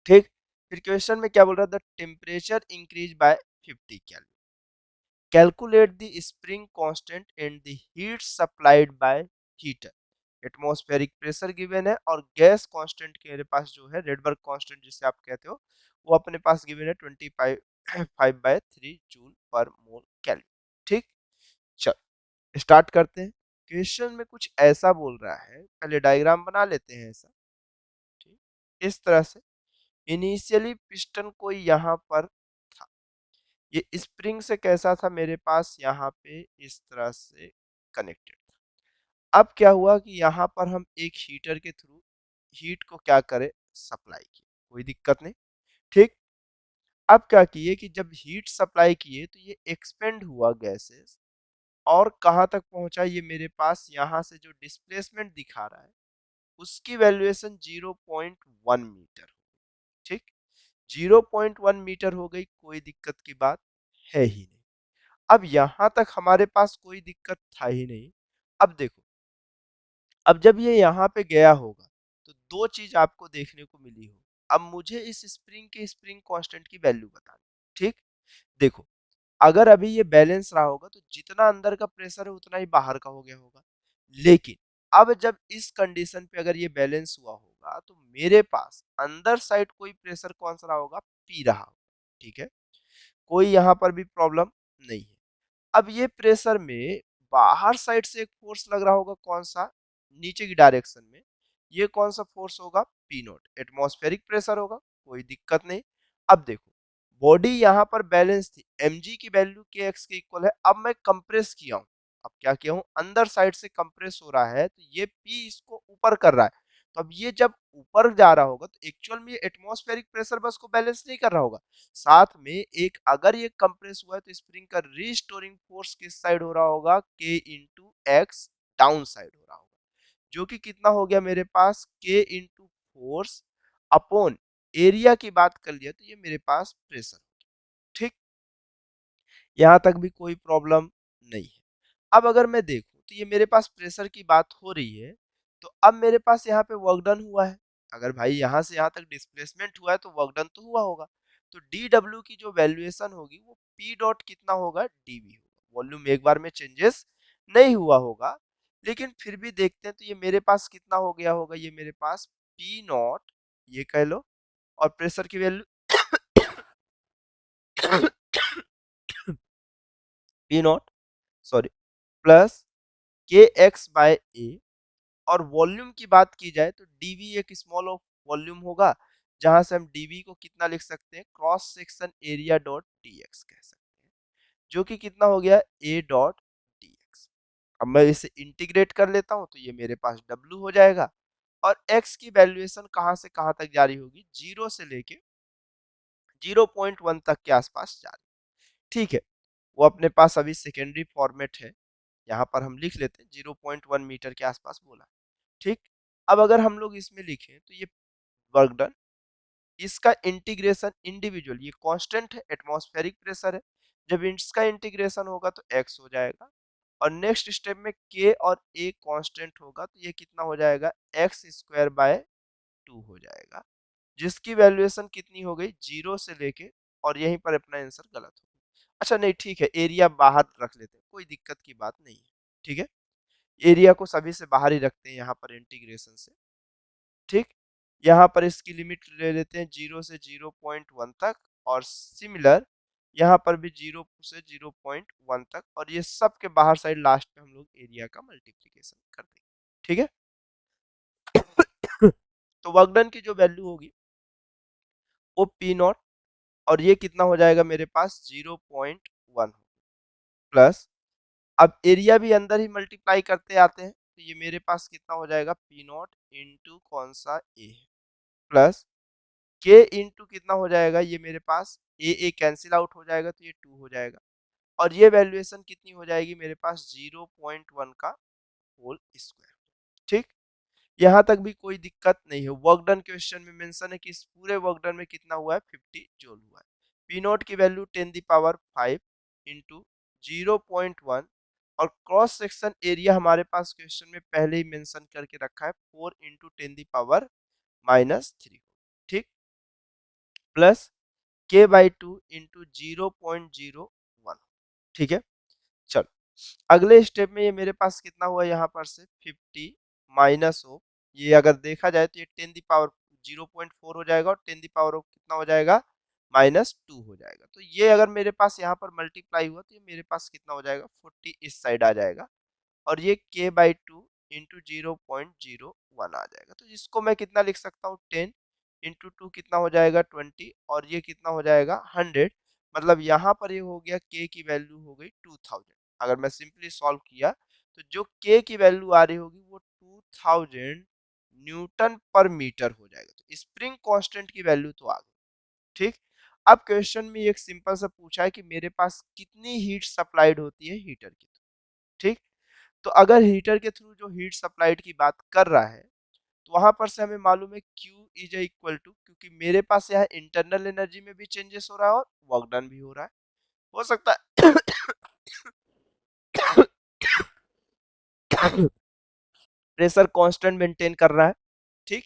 Speaker 1: ठीक, फिर question में क्या बोल रहा है, the temperature increase by 50 kelvin, calculate the spring constant and the heat supplied by heater. Atmospheric pressure given है और gas constant के मेरे पास जो है रेडबर्ग कांस्टेंट जिसे आप कहते हो, वो अपने पास गिवन है 25/3 जूल पर मोल केल्विन। ठीक, चलो स्टार्ट करते हैं। क्वेश्चन में कुछ ऐसा बोल रहा है, पहले डायग्राम बना लेते हैं ऐसा। ठीक, इस तरह से इनिशियली पिस्टन कोई यहाँ पर था, ये स्प्रिंग से कैसा था मेरे पास यहाँ पे इस तरह से कनेक्टेड था। अब क्या हुआ कि यहाँ पर हम एक हीटर के थ्रू हीट को क्या करें, सप्लाई किए, कोई दिक्कत नहीं। ठीक, अब क्या किए कि जब हीट सप्लाई किए तो ये एक्सपेंड हुआ गैसेस और कहाँ तक पहुंचा, ये मेरे पास यहाँ से जो डिस्प्लेसमेंट दिखा रहा है उसकी वैल्यूएशन 0.1 मीटर। ठीक, 0.1 मीटर हो गई, कोई दिक्कत की बात है ही नहीं। अब यहां तक हमारे पास कोई दिक्कत था ही नहीं। अब देखो, अब जब ये यहाँ पे गया होगा तो दो चीज आपको देखने को मिली हो। अब मुझे इस स्प्रिंग के स्प्रिंग कांस्टेंट की वैल्यू बतानी, ठीक। देखो, अगर अभी ये बैलेंस रहा होगा तो जितना अंदर का प्रेशर है उतना ही बाहर का हो गया होगा। लेकिन अब जब इस कंडीशन पे अगर ये बैलेंस हुआ होगा तो मेरे पास अंदर साइड कोई प्रेशर कौन सा रहा होगा, पी रहा होगा, ठीक है। कोई यहाँ पर भी प्रॉब्लम नहीं है। अब ये प्रेशर में बाहर साइड से एक फोर्स लग रहा होगा, कौन सा, नीचे की डायरेक्शन में। ये कौन सा फोर्स होगा, पी नॉट, एटमॉस्फेरिक प्रेशर होगा, कोई दिक्कत नहीं। अब देखो, बॉडी यहाँ पर बैलेंस थी, mg की वैल्यू kx के इक्वल है। अब मैं कंप्रेस किया हूँ, अब क्या किया हूँ, अंदर साइड से कंप्रेस हो रहा है तो ये p इसको ऊपर कर रहा है। तो अब ये जब ऊपर जा रहा होगा तो एक्चुअल में एटमॉस्फेरिक प्रेशर बस को बैलेंस नहीं कर रहा होगा, साथ में एक अगर ये कंप्रेस हुआ है तो स्प्रिंग का रीस्टोरिंग फोर्स किस साइड हो रहा होगा, k into x down side हो रहा होगा, जो कि कितना हो गया मेरे पास, k into force upon area की बात कर लिया तो ये मेरे पास प्रेशर, ठीक। यहां तक भी कोई प्रॉब्लम नहीं है। अब अगर मैं देखूं तो ये मेरे पास प्रेशर की बात हो रही है, तो अब मेरे पास यहाँ पे वर्क डन हुआ है। अगर भाई यहाँ से यहाँ तक डिस्प्लेसमेंट हुआ है तो वर्क डन तो हुआ होगा। तो डी डब्ल्यू की जो वैल्यूएशन होगी वो पी डॉट कितना होगा, डीवी होगा। वॉल्यूम एक बार में चेंजेस नहीं हुआ होगा, लेकिन फिर भी देखते हैं तो ये मेरे पास कितना हो गया होगा, ये मेरे पास पी नॉट, ये कह लो, और प्रेशर की value P not, sorry, plus के एक्स बाय ए। और वॉल्यूम की बात की जाए तो डीवी एक स्मॉल ऑफ वॉल्यूम होगा, जहां से हम डीवी को कितना लिख सकते हैं, cross section area dot dx कह सकते हैं, जो कि कितना हो गया, ए डॉट डीएक्स। अब मैं इसे इंटीग्रेट कर लेता हूं तो ये मेरे पास डब्ल्यू हो जाएगा। और एक्स की वैल्यूएशन कहां से कहां तक जारी होगी, 0 से लेके 0.1 तक के आसपास जारी, ठीक है। वो अपने पास अभी सेकेंडरी फॉर्मेट है, यहाँ पर हम लिख लेते हैं 0.1 मीटर के आसपास बोला, ठीक। अब अगर हम लोग इसमें लिखें तो ये वर्क डन, इसका इंटीग्रेशन इंडिविजुअल, ये कांस्टेंट है, एटमॉस्फेरिक प्रेशर है, जब इसका इंटीग्रेशन होगा तो x हो जाएगा। और नेक्स्ट स्टेप में k और a कांस्टेंट होगा तो ये कितना हो जाएगा, एक्स स्क्वायर बाय 2 हो जाएगा, जिसकी वैल्यूएशन कितनी हो गई, 0 से लेके, और यहीं पर अपना आंसर गलत हो गया। अच्छा नहीं, ठीक है, एरिया बाहर रख लेते हैं, कोई दिक्कत की बात नहीं है, ठीक है। एरिया को सभी से बाहर ही रखते हैं यहाँ पर इंटीग्रेशन से, ठीक। यहाँ पर इसकी लिमिट ले लेते हैं 0 से 0.1 तक, और सिमिलर यहाँ पर भी 0 से 0.1 तक, और ये सब के बाहर साइड लास्ट में हम लोग एरिया का मल्टीप्लीकेशन कर देंगे, ठीक है। तो वर्क डन की जो वैल्यू होगी वो पी नॉट, और ये कितना हो जाएगा मेरे पास, 0.1 प्लस, अब एरिया भी अंदर ही मल्टीप्लाई करते आते हैं तो ये मेरे पास कितना हो जाएगा, पी नॉट इंटू कौन सा ए है, प्लस के इंटू कितना हो जाएगा, ये मेरे पास ए कैंसिल आउट हो जाएगा तो ये 2 हो जाएगा, और ये वैल्यूएशन कितनी हो जाएगी मेरे पास, 0.1 का होल स्क्वायर, ठीक। यहाँ तक भी कोई दिक्कत नहीं है। वर्क डन क्वेश्चन में मेंशन है कि इस पूरे वर्क डन में कितना हुआ है, 50 जूल हुआ है। पी नॉट की वैल्यू 10 दी पावर 5 इंटू 0.1, और क्रॉस सेक्शन एरिया हमारे पास क्वेश्चन में पहले ही मेंशन करके रखा है 4 इंटू 10 दी पावर -3, ठीक, प्लस के बाई 2 इंटू 0.01, ठीक है। चलो, अगले स्टेप में ये मेरे पास कितना हुआ, यहाँ पर से 50 माइनस हो, ये अगर देखा जाए तो ये 10 दी पावर 0.4 हो जाएगा, और 10 दी पावर ऑफ कितना हो जाएगा, -2 हो जाएगा। तो ये अगर मेरे पास यहाँ पर मल्टीप्लाई हुआ तो ये मेरे पास कितना हो जाएगा, 40 इस साइड आ जाएगा, और ये k बाई 2 इंटू 0.01 आ जाएगा। तो इसको मैं कितना लिख सकता हूँ, 10 इंटू 2 कितना हो जाएगा, 20, और ये कितना हो जाएगा, 100। मतलब यहाँ पर ये हो गया, k की वैल्यू हो गई 2000। अगर मैं सिंपली सॉल्व किया तो जो k की वैल्यू आ रही होगी वो 2000 न्यूटन पर मीटर हो जाएगा। तो स्प्रिंग कांस्टेंट की वैल्यू तो आ गई, ठीक। अब क्वेश्चन में एक सिंपल सा पूछा है कि मेरे पास कितनी हीट सप्लाइड होती है हीटर की, ठीक। तो अगर हीटर के थ्रू जो हीट सप्लाइड की बात कर रहा है तो वहां पर से हमें मालूम है Q इज इक्वल टू, क्योंकि मेरे पास यहाँ इंटरनल एनर्जी में भी चेंजेस हो रहा है और वर्क डन भी हो रहा है, हो सकता है प्रेशर कांस्टेंट मेंटेन कर रहा है, ठीक।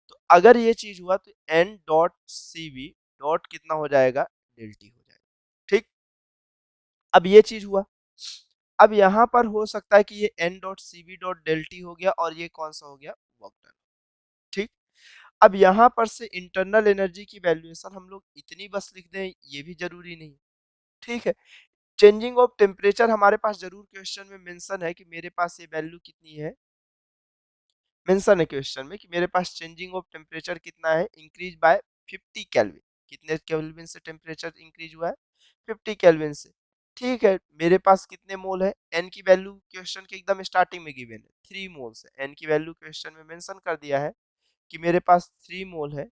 Speaker 1: तो अगर ये चीज हुआ तो N dot C B dot कितना हो जाएगा, डेल टी हो जाएगा, ठीक। अब ये चीज हुआ, अब यहाँ पर हो सकता है कि ये N dot C B dot del T हो गया और ये कौन सा हो गया, वर्क डन, ठीक। अब यहाँ पर से इंटरनल एनर्जी की वैल्यूएशन हम लोग इतनी बस लिख दें, ये भी जरूरी नहीं, ठीक है। चेंजिंग ऑफ टेम्परेचर हमारे पास जरूर क्वेश्चन में मेंशन है कि मेरे पास ये वैल्यू कितनी है, मेंशन है क्वेश्चन में कि मेरे पास चेंजिंग ऑफ टेम्परेचर कितना है, इंक्रीज बाय 50 केल्विन, कितने केल्विन से टेम्परेचर इंक्रीज हुआ है, 50 केल्विन से, ठीक है। मेरे पास कितने मोल है, एन की वैल्यू क्वेश्चन के एकदम स्टार्टिंग में गिवन है 3 मोल्स है, एन की वैल्यू क्वेश्चन में मेंशन कर दिया है कि मेरे पास 3 मोल है।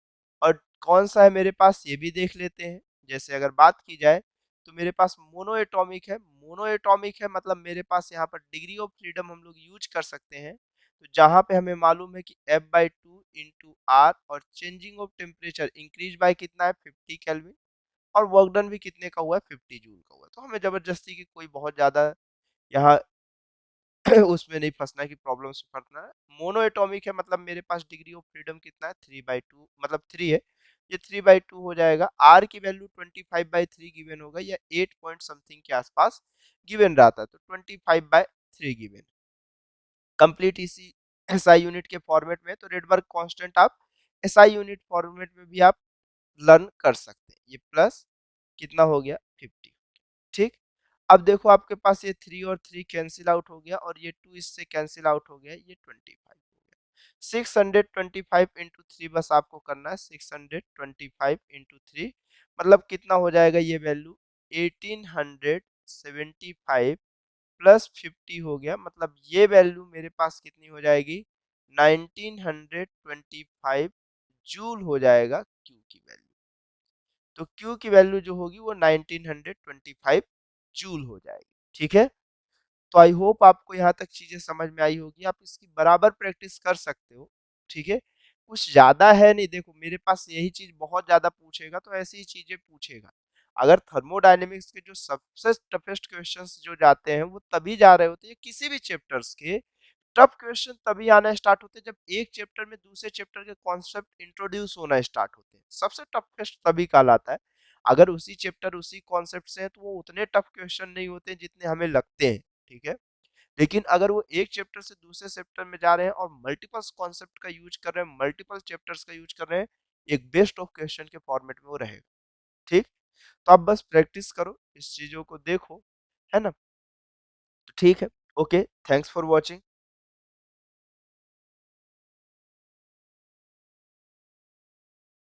Speaker 1: और कौन सा है मेरे पास ये भी देख लेते हैं, जैसे अगर बात की जाए तो मेरे पास मोनो एटॉमिक है, मोनो एटॉमिक है मतलब मेरे पास यहाँ पर डिग्री ऑफ फ्रीडम हम लोग यूज कर सकते हैं। तो जहाँ पे हमें मालूम है कि F by two into R, और changing of temperature increase by कितना है 50 केल्विन, और वर्क डन भी कितने का हुआ है 50 जूल का हुआ है। तो हमें जबरदस्ती की कोई बहुत ज्यादा यहाँ उसमें नहीं फंसना कि प्रॉब्लम्स में फंसना है। मोनो एटॉमिक है मतलब मेरे पास डिग्री ऑफ फ्रीडम कितना है 3/2, मतलब 3 है, ये 3/2 हो जाएगा। आर की वैल्यू 25/3 गिवन होगा, या 8 पॉइंट समथिंग के आसपास गिवन रहता है, तो 25/3 गिवन कंप्लीट इसी एसआई यूनिट के फॉर्मेट में। तो रेडबर्ग कांस्टेंट आप एसआई यूनिट फॉर्मेट में भी आप लर्न कर सकते हैं। ये प्लस कितना हो गया 50, ठीक। अब देखो आपके पास ये 3 और 3 कैंसिल आउट हो गया, और ये 2 इससे कैंसिल आउट हो गया, ये 25 हो गया। 625 इंटू थ्री बस आपको करना है, 625 इंटू थ्री मतलब कितना हो जाएगा ये वैल्यू 1875 प्लस 50 हो गया, मतलब ये वैल्यू मेरे पास कितनी हो जाएगी 1925 जूल हो जाएगा क्यू की वैल्यू। तो क्यू की वैल्यू जो होगी वो 1925 जूल हो जाएगी, ठीक है। तो आई होप आपको यहाँ तक चीजें समझ में आई होगी, आप इसकी बराबर प्रैक्टिस कर सकते हो, ठीक है। कुछ ज्यादा है नहीं, देखो मेरे पास यही चीज बहुत ज्यादा पूछेगा तो ऐसी ही चीजें पूछेगा। अगर थर्मोडायनेमिक्स के जो सबसे टफेस्ट क्वेश्चंस जो जाते हैं वो तभी जा रहे होते हैं, किसी भी चैप्टर्स के टफ क्वेश्चन तभी आना स्टार्ट होते हैं जब एक चैप्टर में दूसरे चैप्टर के कॉन्सेप्ट इंट्रोड्यूस होना स्टार्ट होते हैं, सबसे टफेस्ट तभी कहलाता है। अगर उसी चैप्टर उसी कॉन्सेप्ट से है तो वो उतने टफ क्वेश्चन नहीं होते जितने हमें लगते हैं, ठीक है। लेकिन अगर वो एक चैप्टर से दूसरे चैप्टर में जा रहे हैं और मल्टीपल कॉन्सेप्ट का यूज कर रहे हैं, मल्टीपल चैप्टर्स का यूज कर रहे हैं, एक बेस्ट ऑफ क्वेश्चन के फॉर्मेट में वो रहेगा, ठीक। तो आप बस प्रैक्टिस करो, इस चीजों को देखो, है ना। तो ठीक है, ओके, थैंक्स फॉर वॉचिंग।